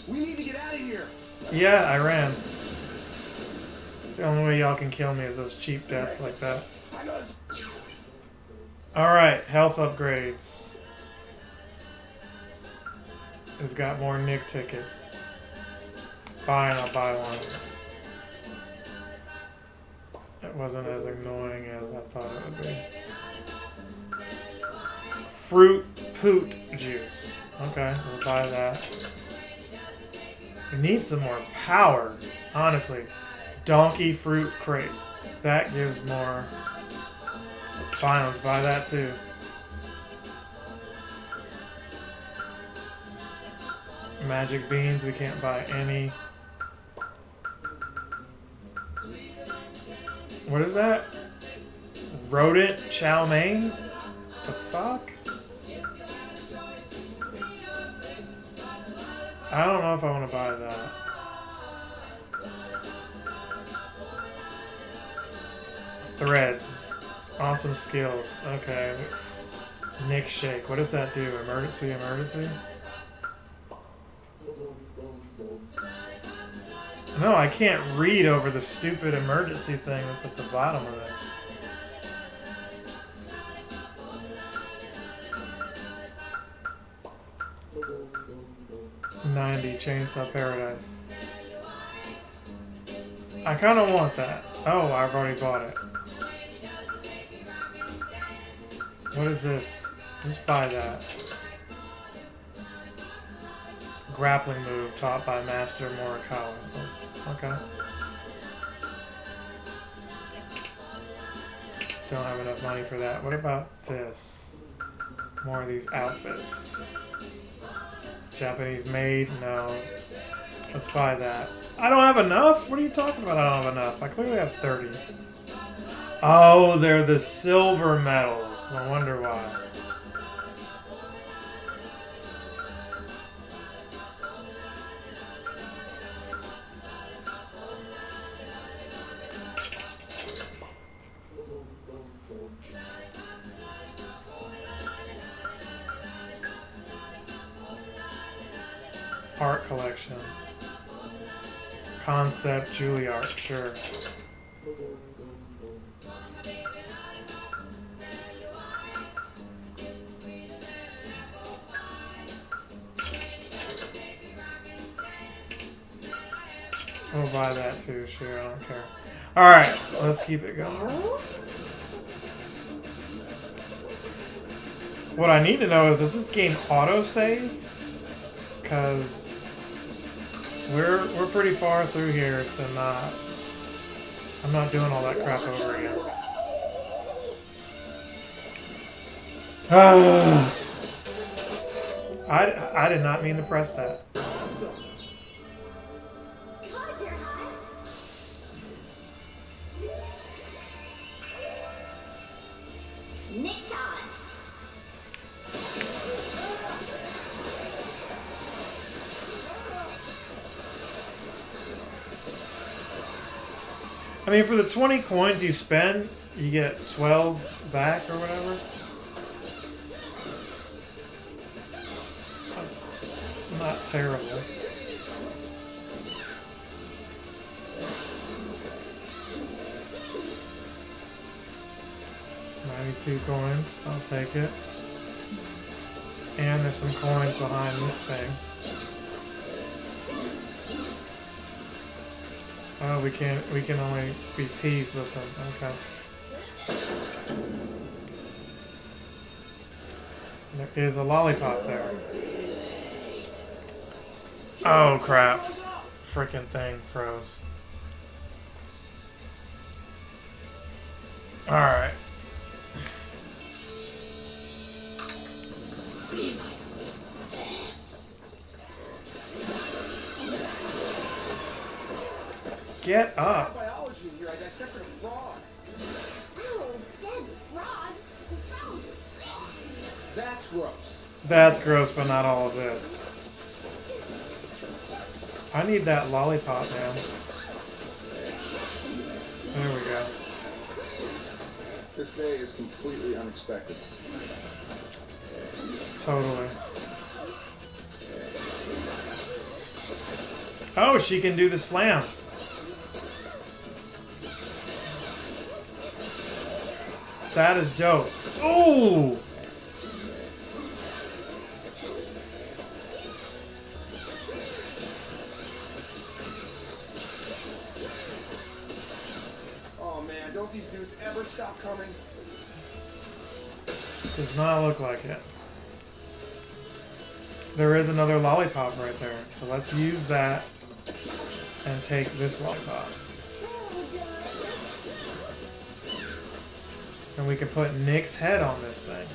We need to get out of here. Yeah, I ran. It's the only way y'all can kill me is those cheap deaths like that. Alright, health upgrades. We've got more Nick tickets. Fine, I'll buy one. It wasn't as annoying as I thought it would be. Fruit Poot Juice. Okay, we'll buy that. We need some more power, honestly. Donkey Fruit Crate. That gives more. Fine, let's buy that too. Magic beans, we can't buy any. What is that? Rodent chow mein? The fuck? I don't know if I want to buy that. Threads. Awesome skills. Okay. Nick Shake. What does that do? Emergency, emergency? No, I can't read over the stupid emergency thing that's at the bottom of this. $90 Chainsaw Paradise. I kind of want that. Oh, I've already bought it. What is this? Just buy that. Grappling move taught by Master Morikawa. Okay. Don't have enough money for that. What about this? More of these outfits. Japanese made? No. Let's buy that. I don't have enough? What are you talking about? I don't have enough. I clearly have 30. Oh, they're the silver medals. No wonder why. Art collection. Concept Juilliard, sure. We'll buy that too, sure, I don't care. Alright, let's keep it going. What I need to know is, does this game autosave? Because we're pretty far through here to not... I'm not doing all that crap over again. I did not mean to press that. Awesome. God, you're hot. Nick Toss. I mean, for the 20 coins you spend, you get 12 back or whatever. That's not terrible. $92 coins. I'll take it. And there's some coins behind this thing. Oh, we can only be teased with them. Okay. There is a lollipop there. Oh crap. Frickin' thing froze. Alright. Get up. Biology here. I dissected a frog. Oh, dead frogs. Gross. That's gross. That's gross, but not all of this. I need that lollipop, man. There we go. This day is completely unexpected. Totally. Oh, she can do the slams. That is dope. Ooh! Oh man, don't these dudes ever stop coming? Does not look like it. There is another lollipop right there. So let's use that and take this lollipop. And we can put Nick's head on this thing.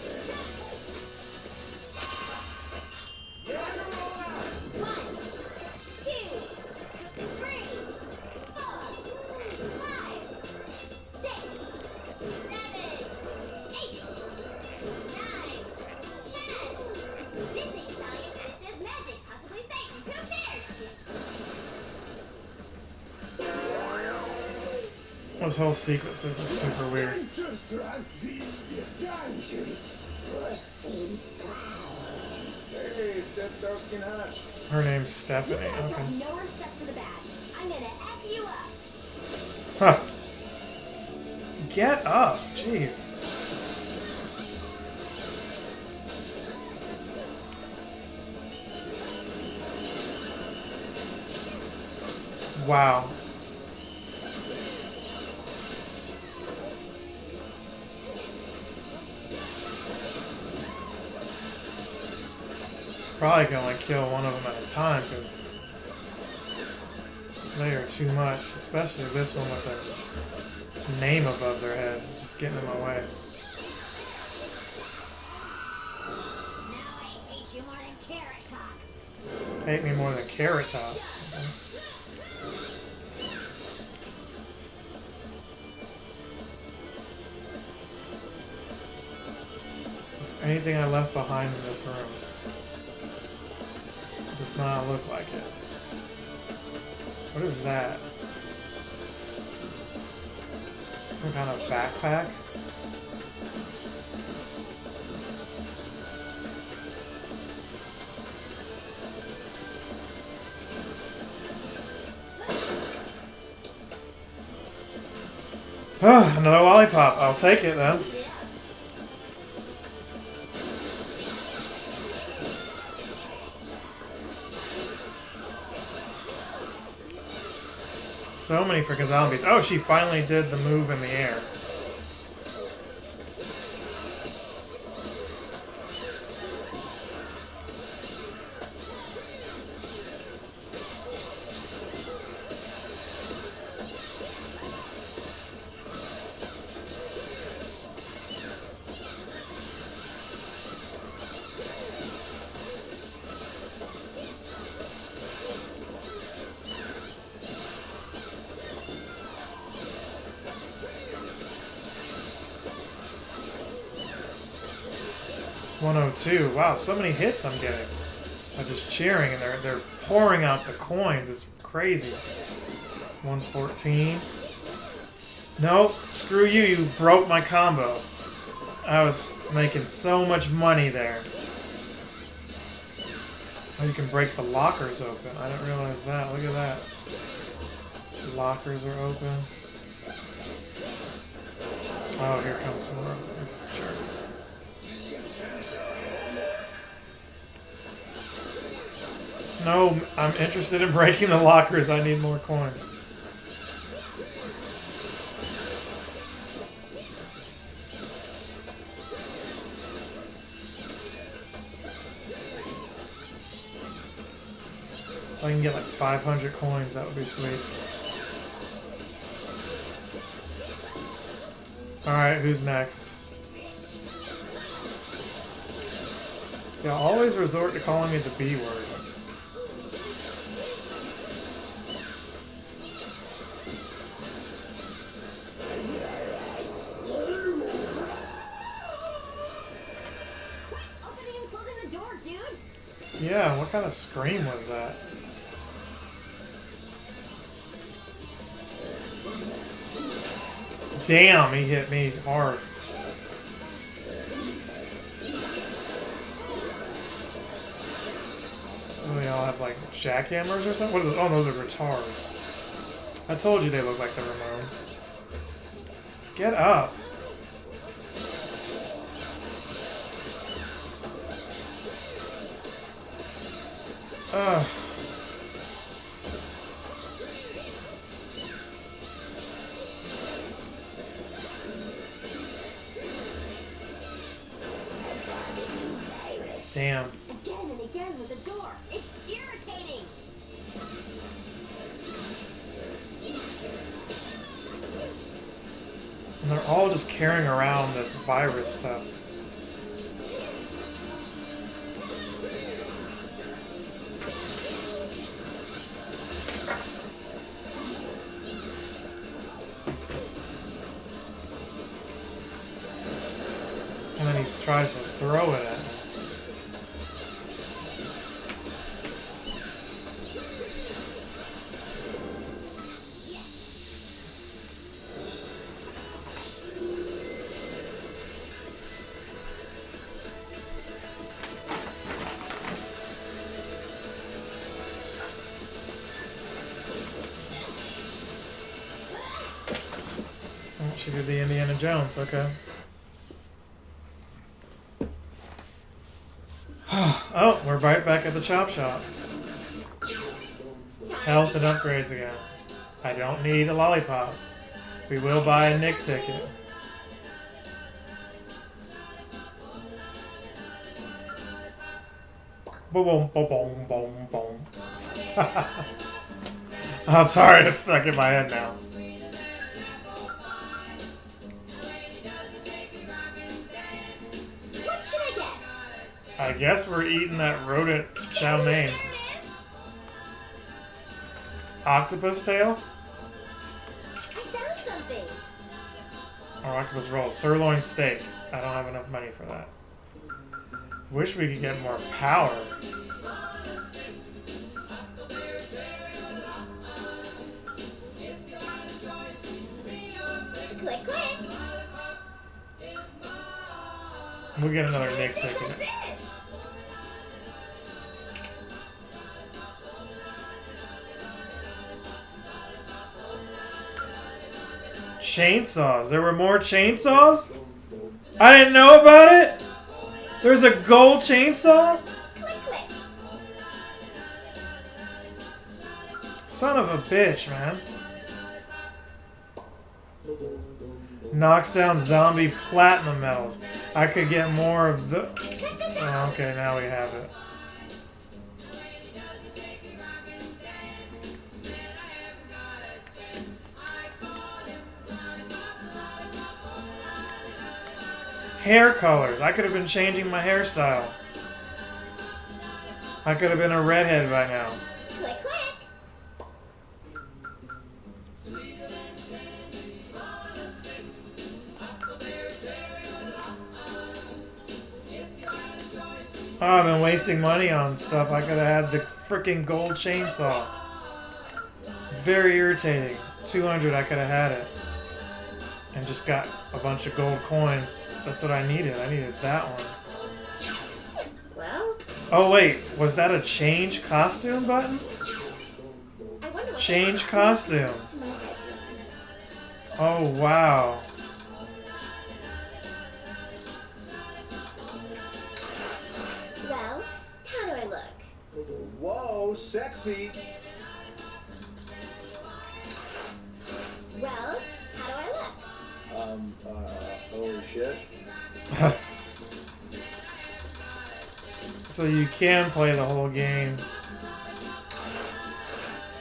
Those whole sequences are super weird. Hey, that's Starsky and Hutch. Her name's Stephanie. You guys Okay. have no respect for the badge. I'm gonna F you up. Huh. Get up. Jeez. Wow. Probably can only kill one of them at a time because they are too much, especially this one with their name above their head. It's just getting in my way. Now I hate you more than Carrot Top. Hate me more than Carrot Top. Is there anything I left behind in this room? Does not look like it. What is that? Some kind of backpack? Another lollipop. I'll take it then. So many freaking zombies. Oh, she finally did the move in the air. 102. Wow, so many hits I'm getting. I'm just cheering and they're pouring out the coins. It's crazy. 114. Nope. Screw you. You broke my combo. I was making so much money there. Oh, you can break the lockers open. I didn't realize that. Look at that. The lockers are open. Oh, here comes more of these shirts. No, I'm interested in breaking the lockers. I need more coins. If I can get like 500 coins, that would be sweet. Alright, who's next? Yeah, always resort to calling me the B word. Opening and closing the door, dude. Yeah, what kind of scream was that? Damn, he hit me hard. Oh, they all have like jackhammers or something? What are those? Oh, those are guitars. I told you they look like the Ramones. Get up. Ugh. Damn. Again and again with the door. It's irritating. And they're all just carrying around this virus stuff. And then he tries to throw it at me. Oh, she did the Indiana Jones, okay. Oh, we're right back at the chop shop. Health and upgrades again. I don't need a lollipop. We will buy a Nick ticket. Boom, boom, boom, boom, boom. I'm sorry, it's stuck in my head now. What should I get? I guess we're eating that rodent chow mein. There it is. Octopus tail? I found something. Or octopus roll. Sirloin steak. I don't have enough money for that. Wish we could get more power. Click, click. We'll get another Nick That's ticket. it. Chainsaws. There were more chainsaws? I didn't know about it? There's a gold chainsaw? Click, click. Son of a bitch, man. Knocks down zombie platinum medals. I could get more of the... Check this out. Oh, okay, now we have it. Hair colors. I could have been changing my hairstyle. I could have been a redhead by now. Click, click. Oh, I've been wasting money on stuff. I could have had the freaking gold chainsaw. Very irritating. 200, I could have had it. And just got a bunch of gold coins. That's what I needed. I needed that one. Well, Oh wait, was that a change costume button? I wonder what Change costume. to my bedroom. Oh wow. Well, how do I look? Whoa, sexy. Well, how do I look? Holy shit. So you can play the whole game.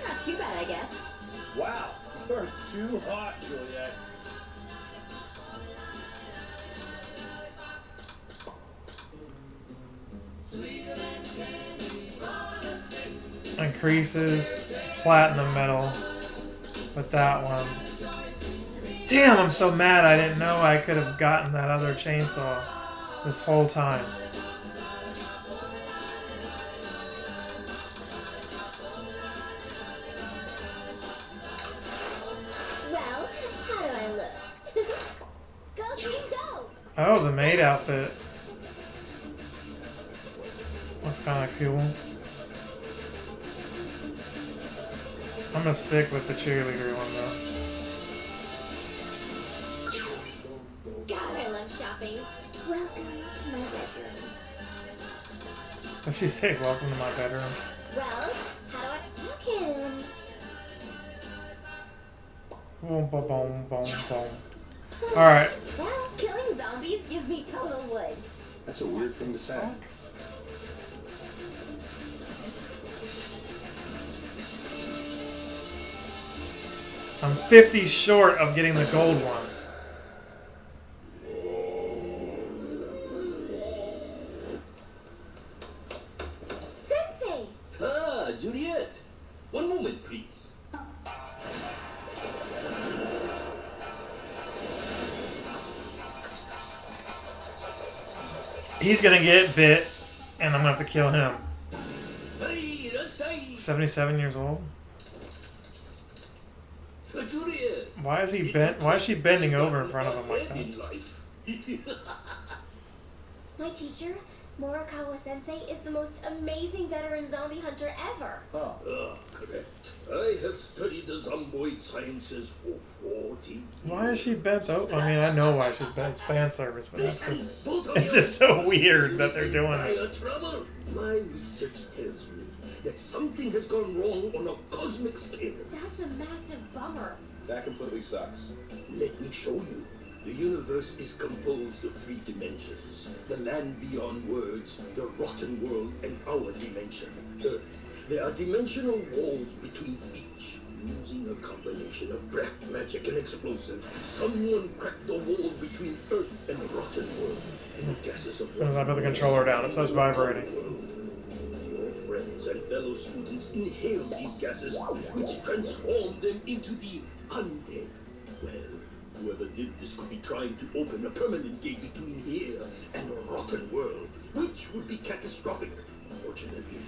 Not too bad, I guess. Wow, you're too hot, Juliet. Increases platinum medal with that one. Damn, I'm so mad I didn't know I could have gotten that other chainsaw this whole time. Well, how do I look? Go, team, go! Oh, the maid outfit. Looks kind of cool. I'm gonna stick with the cheerleader one though. God, I love shopping. Welcome to my bedroom. Does she say welcome to my bedroom? Well, how do I look in? Boom, boom, boom, boom, boom. Alright. Well, killing zombies gives me total wood. That's a weird thing to say. I'm 50 short of getting the gold one. Sensei! Ah, Juliet. One moment, please. He's gonna get bit, and I'm gonna have to kill him. Hey, Rasai. 77 years old? Juliet. Why is he bent? Why is she bending over in front of him like that? In life. My teacher, Morikawa Sensei, is the most amazing veteran zombie hunter ever. Oh. Ah, correct. I have studied the zomboid sciences for 40 years. Why is she bent over? I mean, I know why she's bent. It's fan service, but it's Listen, just, both of it's you. just so weird that they're doing I it. am trouble. My research tells me that something has gone wrong on a cosmic scale. That's a massive bummer. That completely sucks. Let me show you. The universe is composed of 3 dimensions. The land beyond words, the rotten world, and our dimension, Earth. There are dimensional walls between each. Using a combination of black magic and explosives, someone cracked the wall between Earth and the rotten world. And the gases of As soon as I put the controller down, it starts vibrating. Your friends and fellow students inhaled these gases, which transformed them into the undead. Well, whoever did this could be trying to open a permanent gate between here and a rotten world, which would be catastrophic. Fortunately,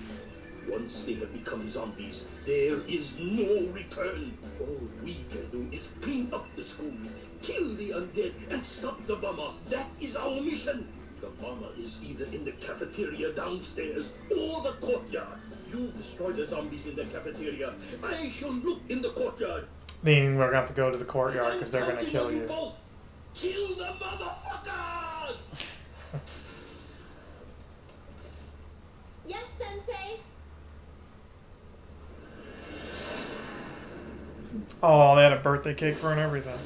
once they have become zombies, there is no return. All we can do is clean up the school, kill the undead, and stop the bomber. That is our mission. The bomber is either in the cafeteria downstairs or the courtyard. You destroy the zombies in the cafeteria. I shall look in the courtyard. Meaning we're gonna have to go to the courtyard because they're gonna kill you. Both. Kill the motherfuckers! Yes, Sensei? Oh, they had a birthday cake for her and everything.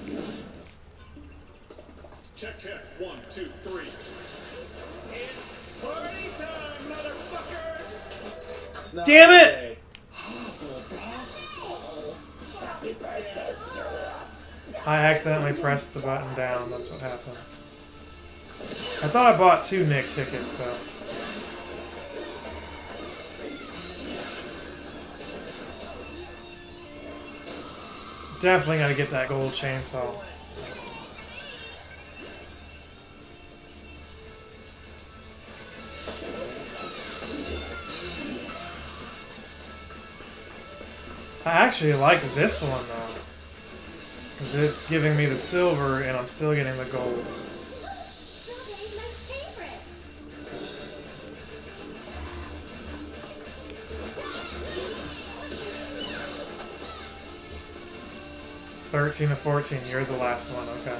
Check, check. 1, 2, 3. It's party time, motherfuckers! It's not Damn it! okay. I accidentally pressed the button down. That's what happened. I thought I bought 2 Nick tickets though. Definitely gotta get that gold chainsaw. I actually like this one though, because it's giving me the silver and I'm still getting the gold. Strawberry's my favorite. 13 to 14, you're the last one, okay.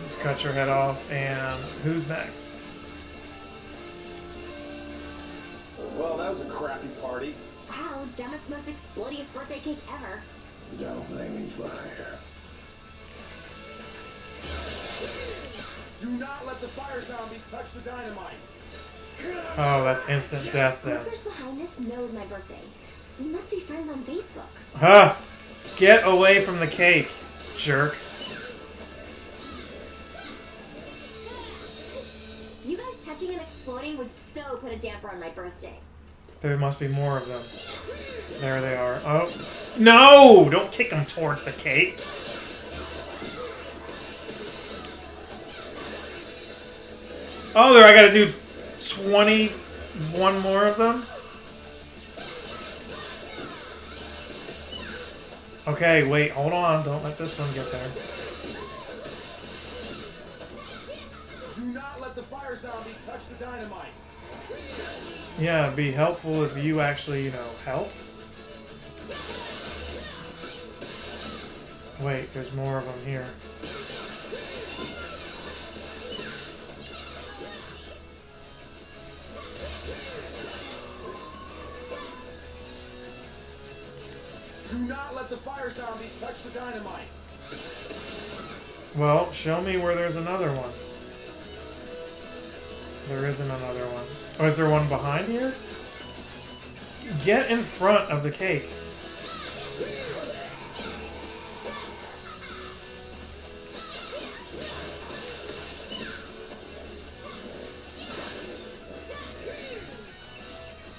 Just cut your head off, and who's next? Well, that was a crappy party. Wow, dumbest, most explodiest birthday cake ever. Don't blame me, fire. Do not let the fire zombies touch the dynamite. Oh, that's instant death then. Whoever's behind this knows my birthday. We must be friends on Facebook. Huh! Get away from the cake, jerk. You guys touching and exploding would so put a damper on my birthday. There must be more of them. There they are. Oh. No! Don't kick them towards the cake. Oh, there, I gotta do 21 more of them? Okay, wait, hold on. Don't let this one get there. Do not let the fire zombies touch the dynamite. Yeah, it'd be helpful if you actually, you know, helped. Wait, there's more of them here. Do not let the fire zombies touch the dynamite. Well, show me where there's another one. There isn't another one. Oh, is there one behind here? Get in front of the cake.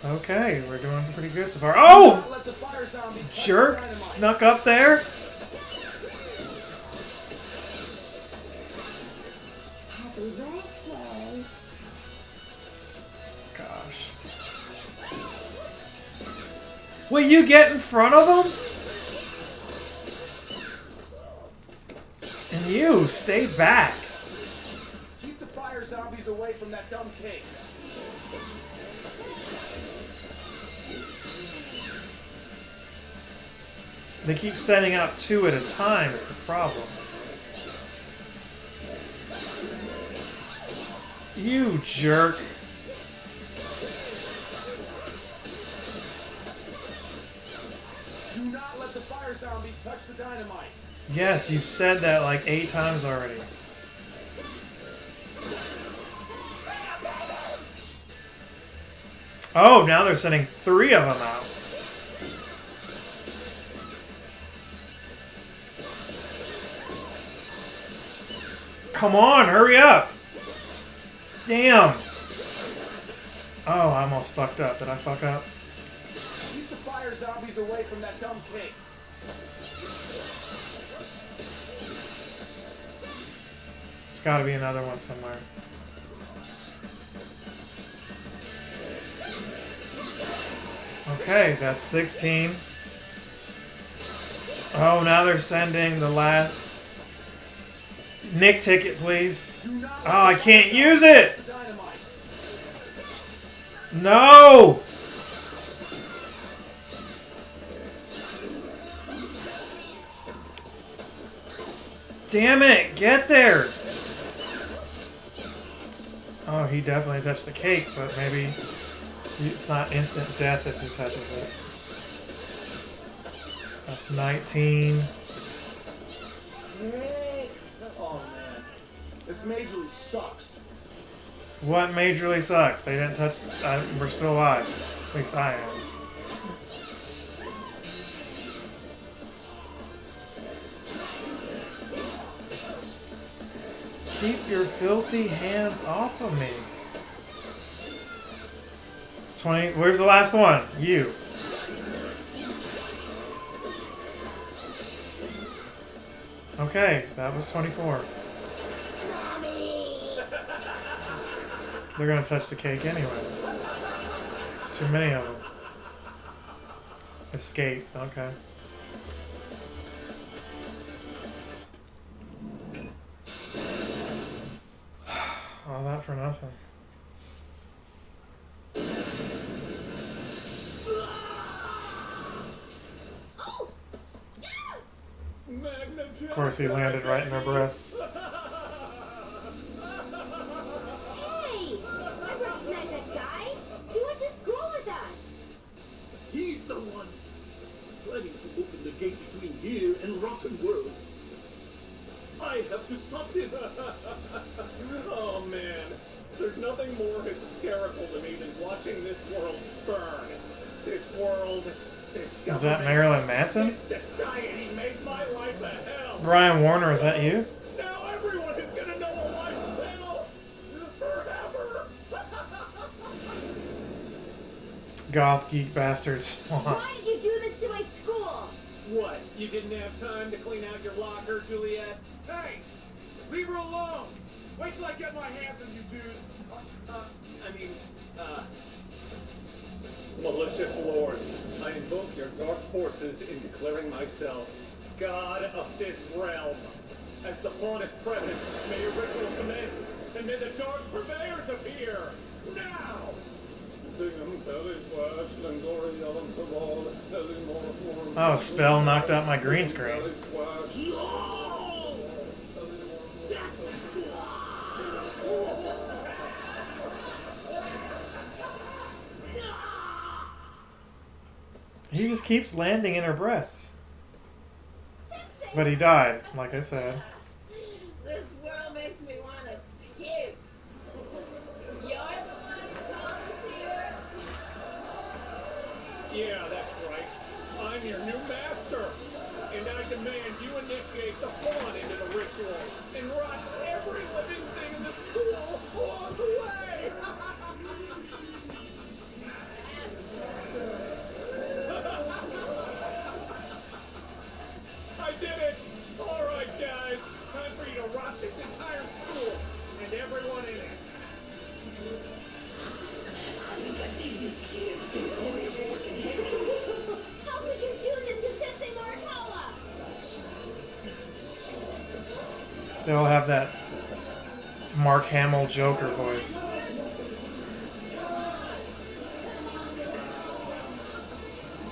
Okay, we're doing pretty good so far. Oh! Let the fire zombies touch Jerk! the dynamite. Snuck up there? Happy birthday. Gosh. Will you get in front of them? And you, stay back. Keep the fire zombies away from that dumb cake. They keep sending out 2 at a time is the problem. You jerk. Do not let the fire zombies touch the dynamite. Yes, you've said that like 8 times already. Oh, now they're sending 3 of them out. Come on, hurry up! Damn! Oh, I almost fucked up. Did I fuck up? Keep the fire zombies away from that dumb cake. There's gotta be another one somewhere. Okay, that's 16. Oh, now they're sending the last... Nick ticket, please. Oh, I can't use it! No! Damn it, get there! Oh, he definitely touched the cake, but maybe it's not instant death if he touches it. That's 19. Oh man, this majorly sucks. What majorly sucks? They didn't touch... we're still alive. At least I am. Keep your filthy hands off of me. It's 20... Where's the last one? You. Okay, that was 24. They're gonna touch the cake anyway. There's too many of them. Escape. Okay. All that for nothing. Of course, he landed right in her breast. Hey! I recognize that guy. He went to school with us. He's the one planning to open the gate between here and Rotten World. I have to stop him. Oh man, there's nothing more hysterical to me than watching this world burn. This world, this government, Is that Marilyn Manson? this society made my life a hell. Brian Warner, is that you? Now everyone is gonna know a life of hell forever. Goth geek bastard swan. Why did you do this to my school? What? You didn't have time to clean out your locker, Juliet? Hey! Leave her alone! Wait till I get my hands on you, dude! Malicious lords, I invoke your dark forces in declaring myself God of this realm. As the pawn is present, may your ritual commence, and may the dark purveyors appear! Now! Oh, a spell knocked out my green screen. He just keeps landing in her breasts. But he died, like I said. This world makes me want to puke. You're the one who called us here? Yeah, that's right. I'm your new master. And I demand you initiate the pawn into the ritual and rot every living thing in the school along the way. I did it! All right, guys. Time for you to rot this entire school and everyone in it. How could you do this to Sensei Morikawa? They all have that Mark Hamill Joker voice.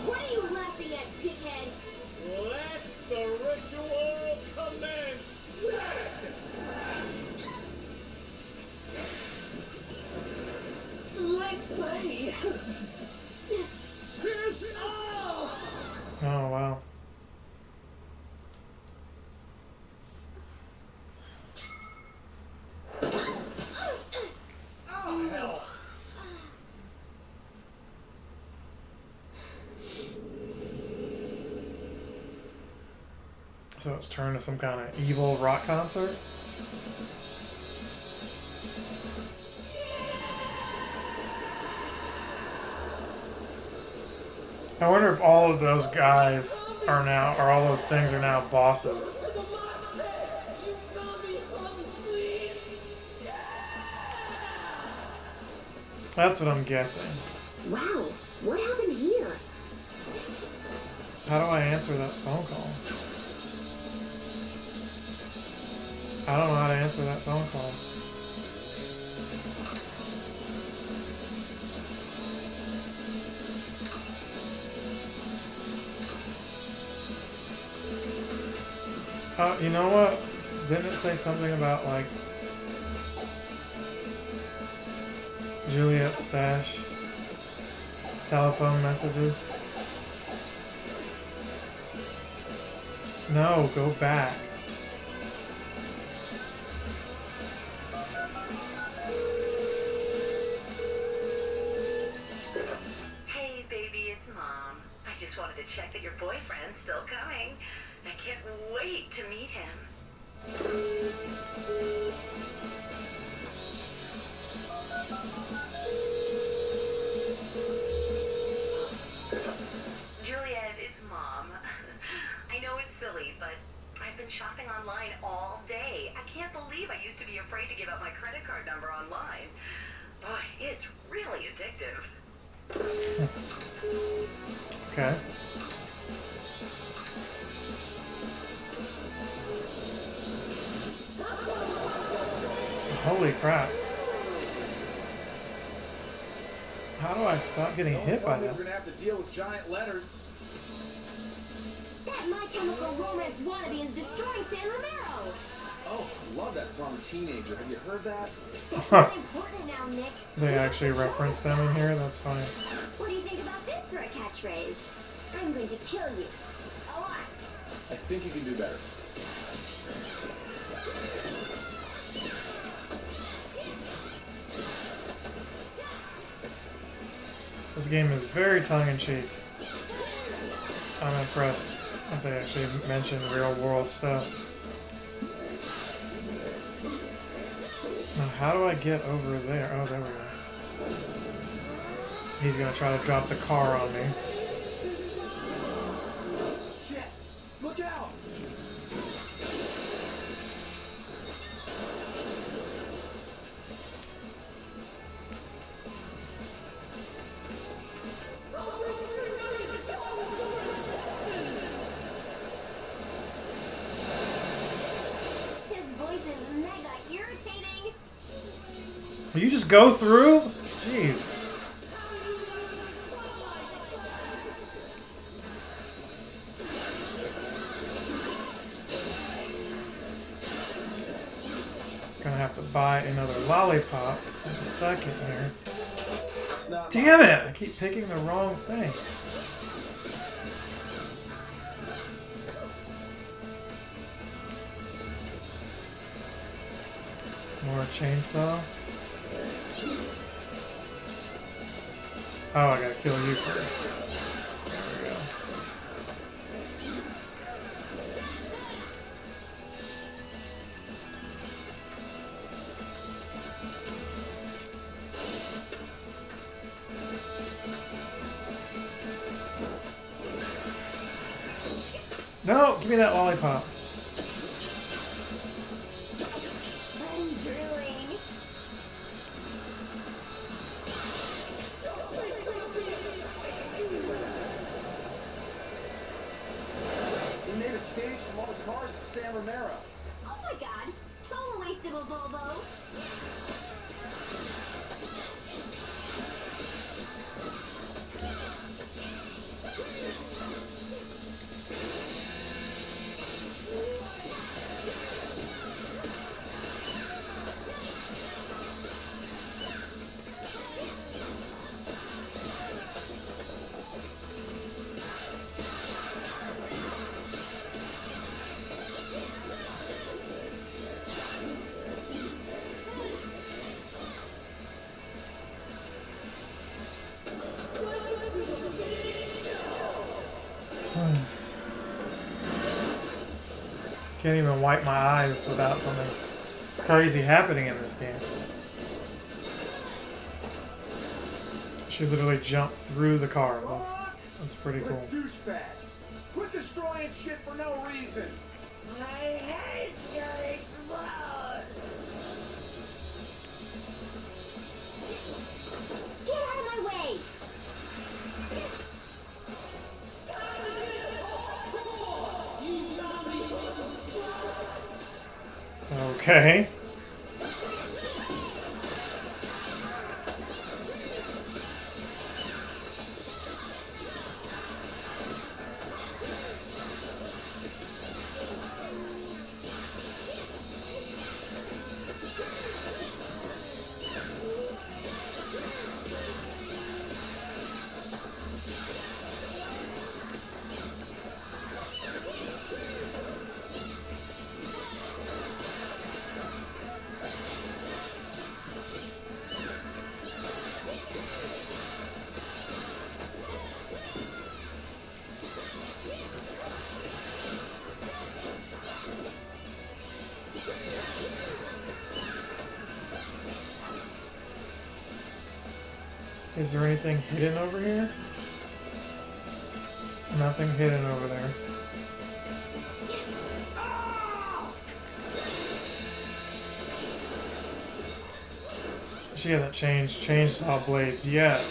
What are you laughing at, dickhead? Let the ritual commence! Let's play. Piss off! Oh, wow. Oh, hell! So it's turned to some kind of evil rock concert? I wonder if all of those guys are now, or all those things are now bosses. To the mosh pit! You zombie sleaze! That's what I'm guessing. Wow, what happened here? How do I answer that phone call? I don't know how to answer that phone call. You know what? Didn't it say something about, like, Juliet's stash? Telephone messages? No, go back. Hey, baby, it's Mom. I just wanted to check that your boyfriend's still coming. I can't wait to meet him. Juliet, it's Mom. I know it's silly, but I've been shopping online all day. I can't believe I used to be afraid to give out my credit card number online. Boy, it's really addictive. Okay. crap. How do I stop getting hit by that? We're gonna have to deal with giant letters. That My Chemical Romance wannabe is destroying San Romero. Oh, I love that song, Teenager. Have you heard that? That's not important now, Nick. They actually reference them in here? That's funny. What do you think about this for a catchphrase? I'm going to kill you. A lot. I think you can do better. This game is very tongue-in-cheek. I'm impressed that they actually mention real-world stuff. Now, how do I get over there? Oh, there we go. He's gonna try to drop the car on me. Shit! Look out! His voice is mega irritating. Will you just go through? Jeez. Gonna have to buy another lollipop in a second here. Damn it! I keep picking the wrong thing. More chainsaw. Oh, I gotta kill you first. There we go. No, give me that lollipop. I'm drooling. We made a stage from all the cars at San Romero. Oh my god. Total waste of a Volvo. Can't even wipe my eyes without something crazy happening in this game. She literally jumped through the car. That's pretty cool. What a douchebag! Quit destroying shit for no reason! My head's gonna explode. Get out of my way. Okay. Is there anything hidden over here? Nothing hidden over there. She hasn't changed chainsaw blades yet.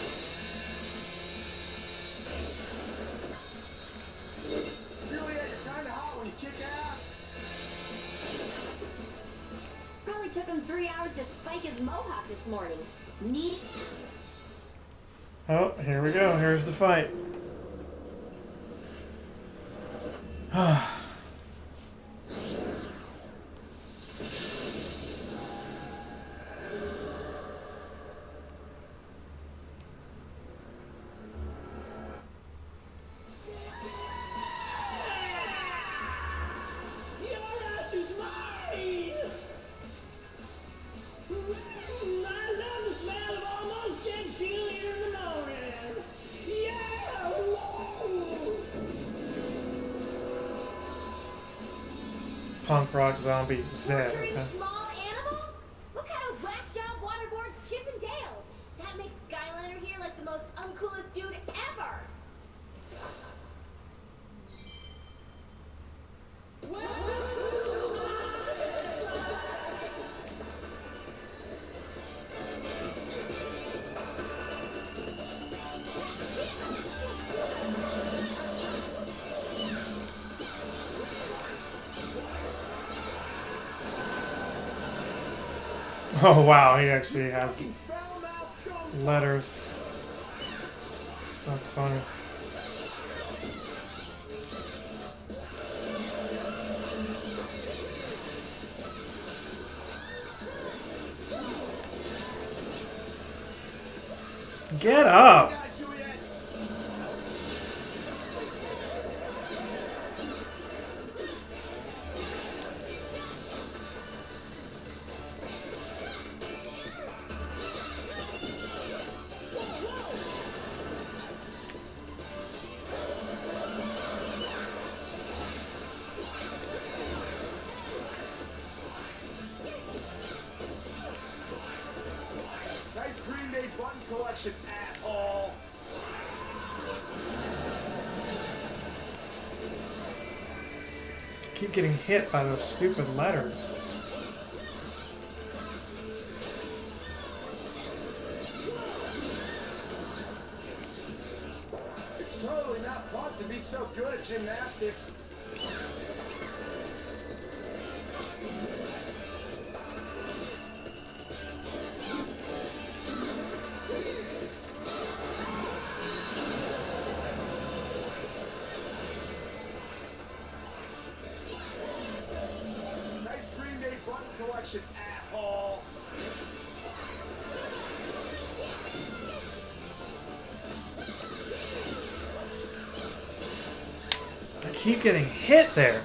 Juliet, you're kinda hot when you kick ass. Probably took him 3 hours to spike his mohawk this morning. Need. Oh, here we go. Here's the fight. Punk rock zombie Zed. Torturing Okay. small animals? What kind of whack job waterboards Chip and Dale? That makes Skylander here like the most uncoolest dude ever. Oh wow, he actually has letters. That's funny. Get up! Nice Green Day button collection, asshole. Keep getting hit by those stupid letters. It's totally not fun to be so good at gymnastics. Nice Green Day button collection, asshole. I keep getting hit there.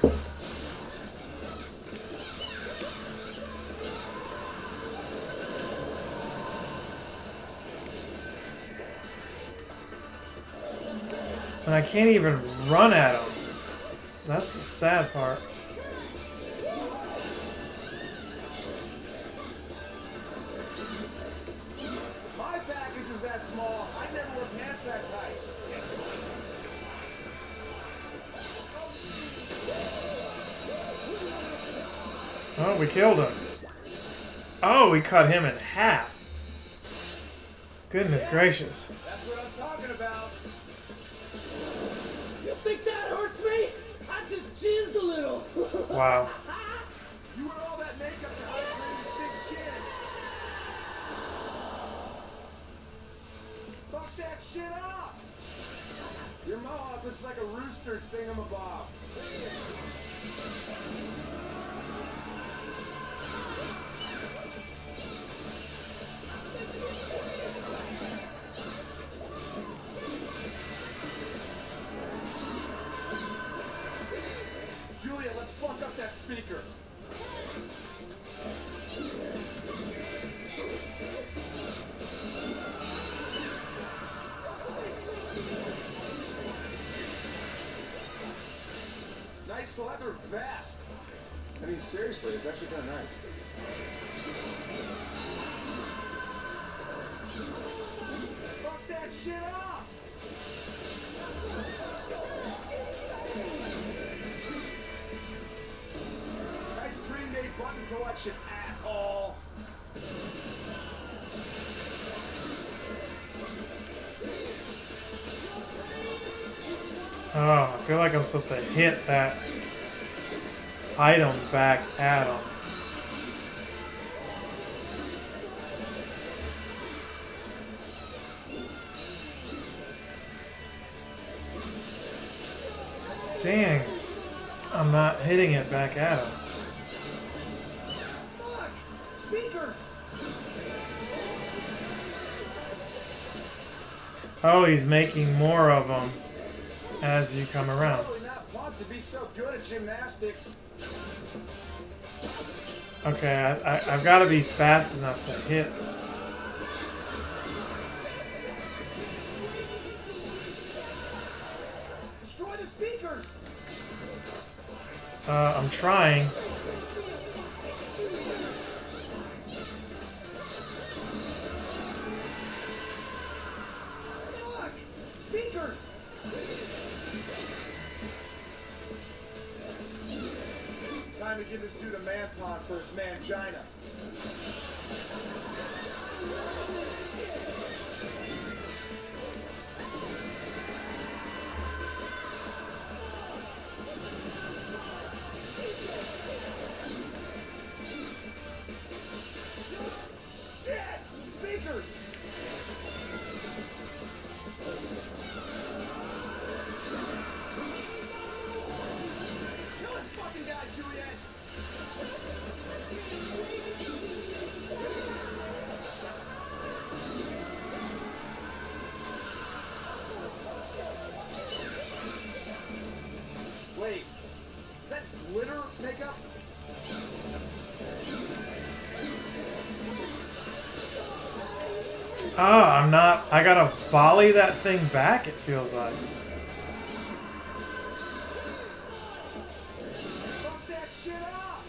And I can't even run at him. That's the sad part. My package was that small. I never wore pants that tight. Oh, we killed him. Oh, we cut him in half. Goodness gracious. That's what I'm talking about. You think that hurts me? I just jizzed a little. Wow. You wear all that makeup to hide a pretty distinct chin. Fuck that shit up. Your mohawk looks like a rooster thingamabob. Julia, let's fuck up that speaker. Nice leather vest. I mean, seriously, it's actually kind of nice. Fuck that shit up! Nice Green Day button collection, asshole! Oh, I feel like I'm supposed to hit that item back at him. Dang. I'm not hitting it back at him. Fuck! Speakers! Oh, he's making more of them as you come around. Probably not pumped to be so good at gymnastics. Okay, I've got to be fast enough to hit. Destroy the speakers! I'm trying. Fuck! Speakers! Time to give this dude a man-pon for his mangina. Shit! Speakers! Kill this fucking guy, Juliet! Wait, is that glitter makeup? Ah, I'm not. I gotta volley that thing back, it feels like. Fuck that shit up!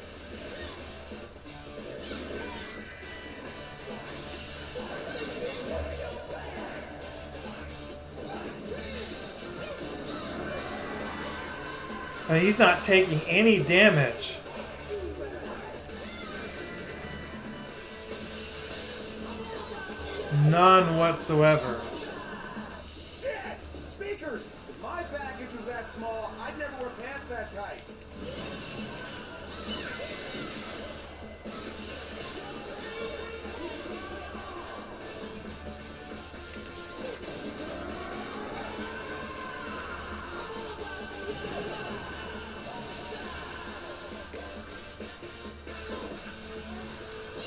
I mean, he's not taking any damage. None whatsoever. Shit! Speakers! If my package was that small, I'd never wear pants that tight.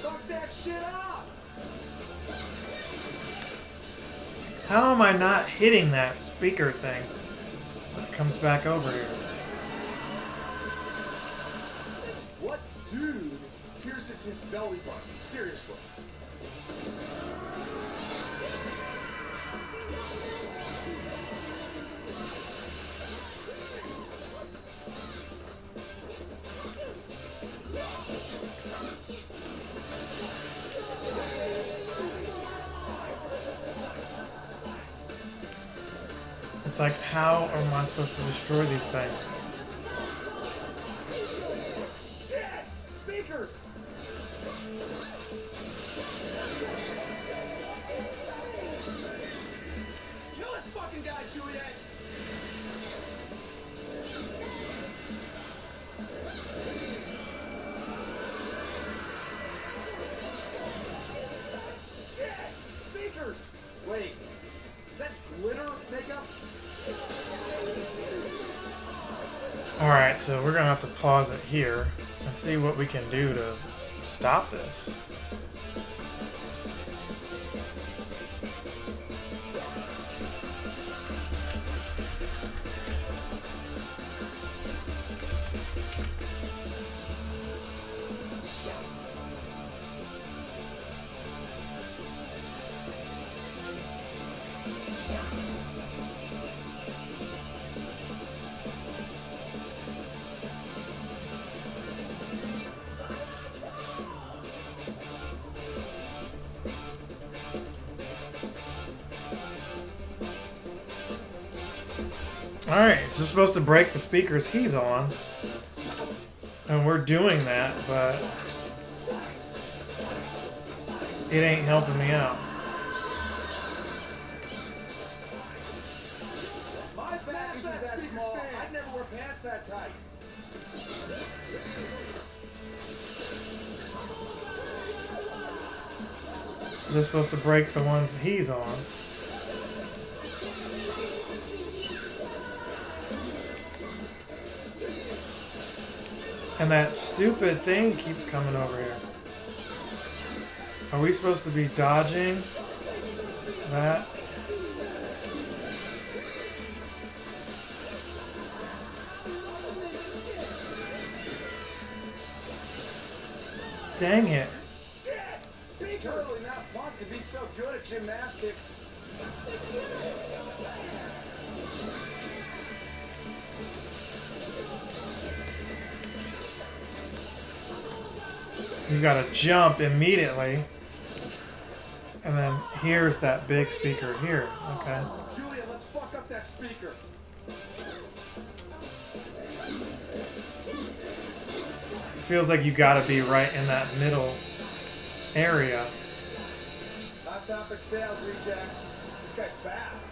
Fuck that shit up! How am I not hitting that speaker thing when it comes back over here? What dude pierces his belly button? Seriously. It's like, how am I supposed to destroy these things? Shit! Speakers! Kill this fucking guy, Juliet! Shit! Speakers! Wait, is that glitter makeup? Alright, so we're gonna have to pause it here and see what we can do to stop this. Alright, it's just supposed to break the speakers he's on. And we're doing that, but it ain't helping me out. My package is that small, I'd never wear pants that tight. They're supposed to break the ones he's on. And that stupid thing keeps coming over here. Are we supposed to be dodging that? Dang it. It's totally not fun to be so good at gymnastics. You gotta jump immediately. And then here's that big speaker here. Okay. Julia, let's fuck up that speaker. Feels like you gotta be right in that middle area. Hot topic sales reject. This guy's fast.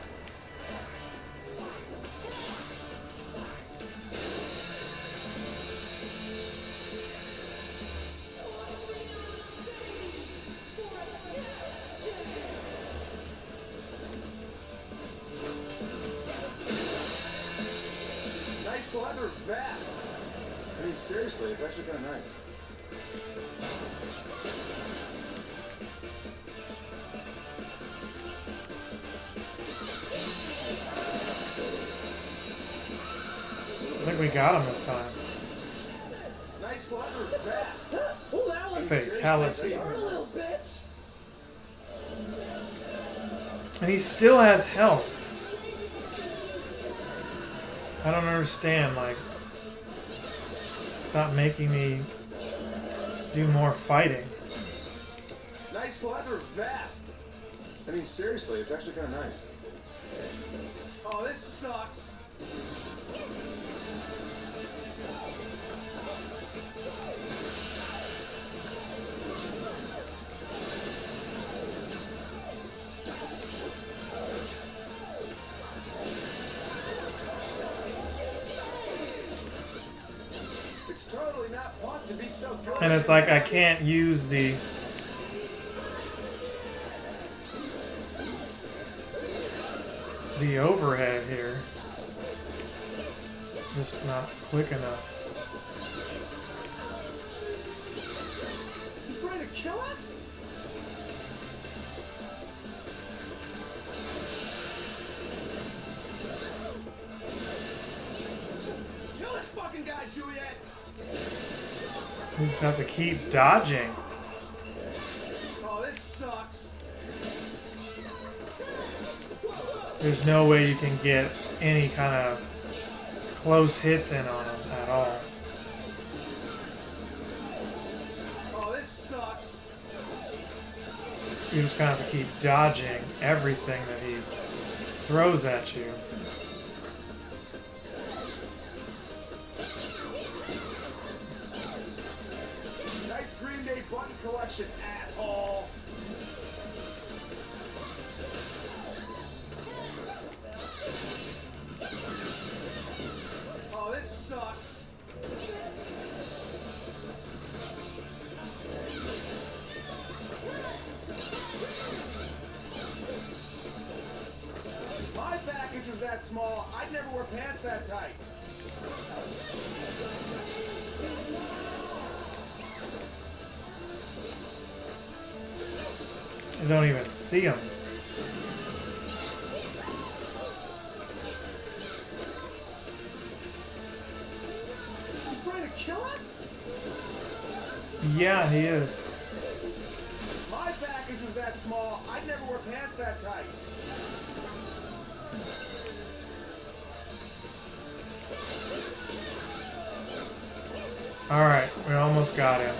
Nice leather vest. I mean, seriously, it's actually kind of nice. I think we got him this time. Nice leather vest. Oh, that one's Fatality. You're a little bitch. And he still has health. I don't understand, like, stop making me do more fighting. Nice leather vest. I mean, seriously, it's actually kind of nice. Oh, this sucks. It's totally not fun to be so good. And it's like I can't use the overhead here. Just not quick enough. He's trying to kill us? Kill this fucking guy, Juliet! We just have to keep dodging. Oh, this sucks. There's no way you can get any kind of close hits in on him at all. Oh, this sucks. You just kind of have to keep dodging everything that he throws at you. Nice Green Day button collection, asshole. Oh, this sucks. My package was that small, I'd never wear pants that tight. You don't even see him. He's trying to kill us? Yeah, he is. My package was that small, I'd never wear pants that tight. Alright, we almost got him.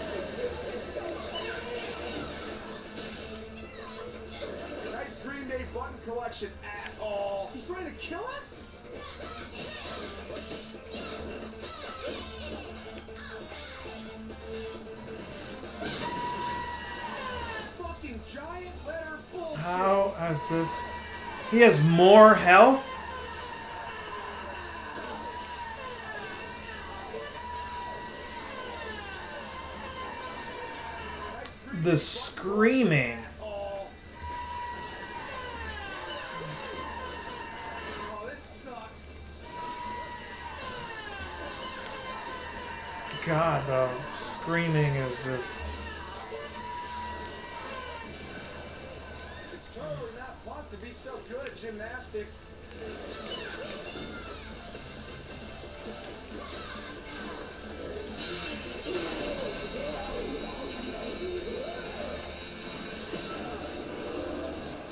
Nice Green Day button collection, asshole. He's trying to kill us? Fucking giant letter bullshit. How has this... He has more health? The screaming. Asshole. Oh, this sucks. God, the screaming is just... It's totally not fun to be so good at gymnastics.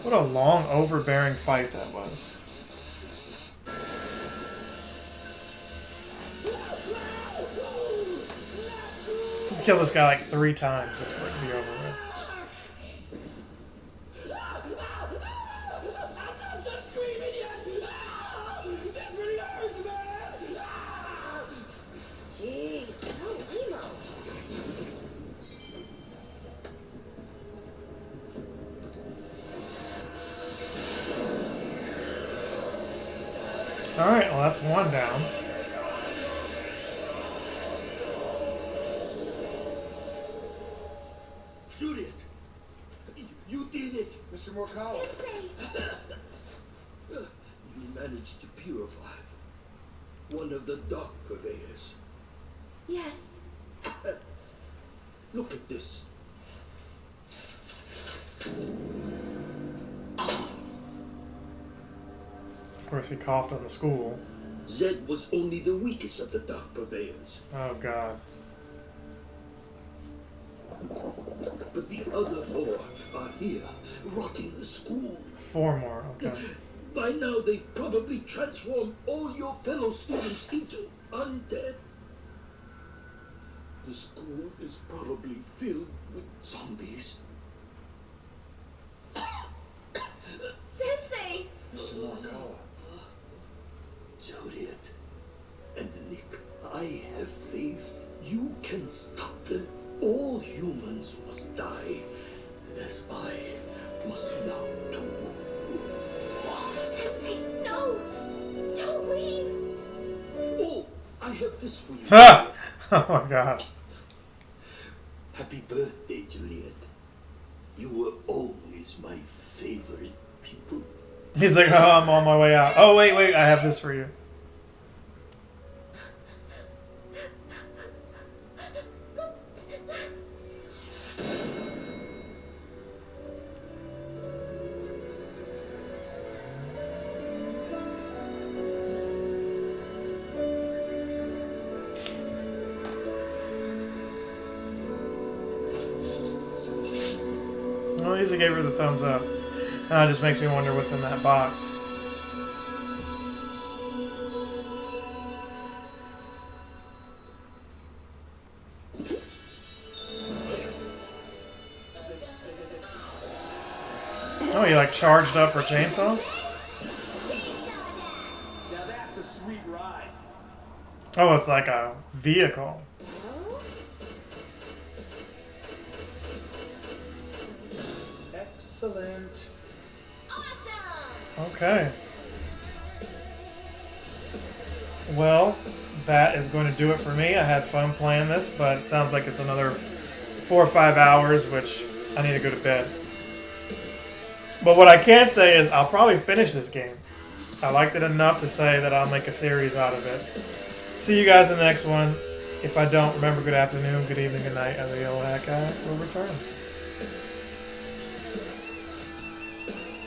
What a long, overbearing fight that was. Kill this guy like 3 times just for it to be over with. Jeez, so emo. Alright, well that's one down. Juliet, you did it. Mr. Morkawa. You managed to purify one of the dark purveyors. Yes. Look at this. Of course he coughed on the school. Zed was only the weakest of the dark purveyors. Oh god. But the other 4 are here, rocking the school. 4 more, okay. By now, they've probably transformed all your fellow students into undead. The school is probably filled with zombies. Sensei! Mr. Morkawa. Juliet and Nick, I have faith you can stop them. All humans must die, as I must now too. Sensei, no! Don't leave! Oh, I have this for you. Ah! Oh my god. Happy birthday, Juliet. You were always my favorite pupil. He's like, oh, I'm on my way out. Oh, wait, I have this for you. Well, at least I gave her the thumbs up. Now it just makes me wonder what's in that box. Oh, you like charged up her chainsaw? Now that's a sweet ride. Oh, it's like a vehicle. Excellent. Awesome! Okay. Well, that is going to do it for me. I had fun playing this, but it sounds like it's another 4 or 5 hours, which I need to go to bed. But what I can say is I'll probably finish this game. I liked it enough to say that I'll make a series out of it. See you guys in the next one. If I don't, remember, good afternoon, good evening, good night, and the Yellow Hat Guy will return.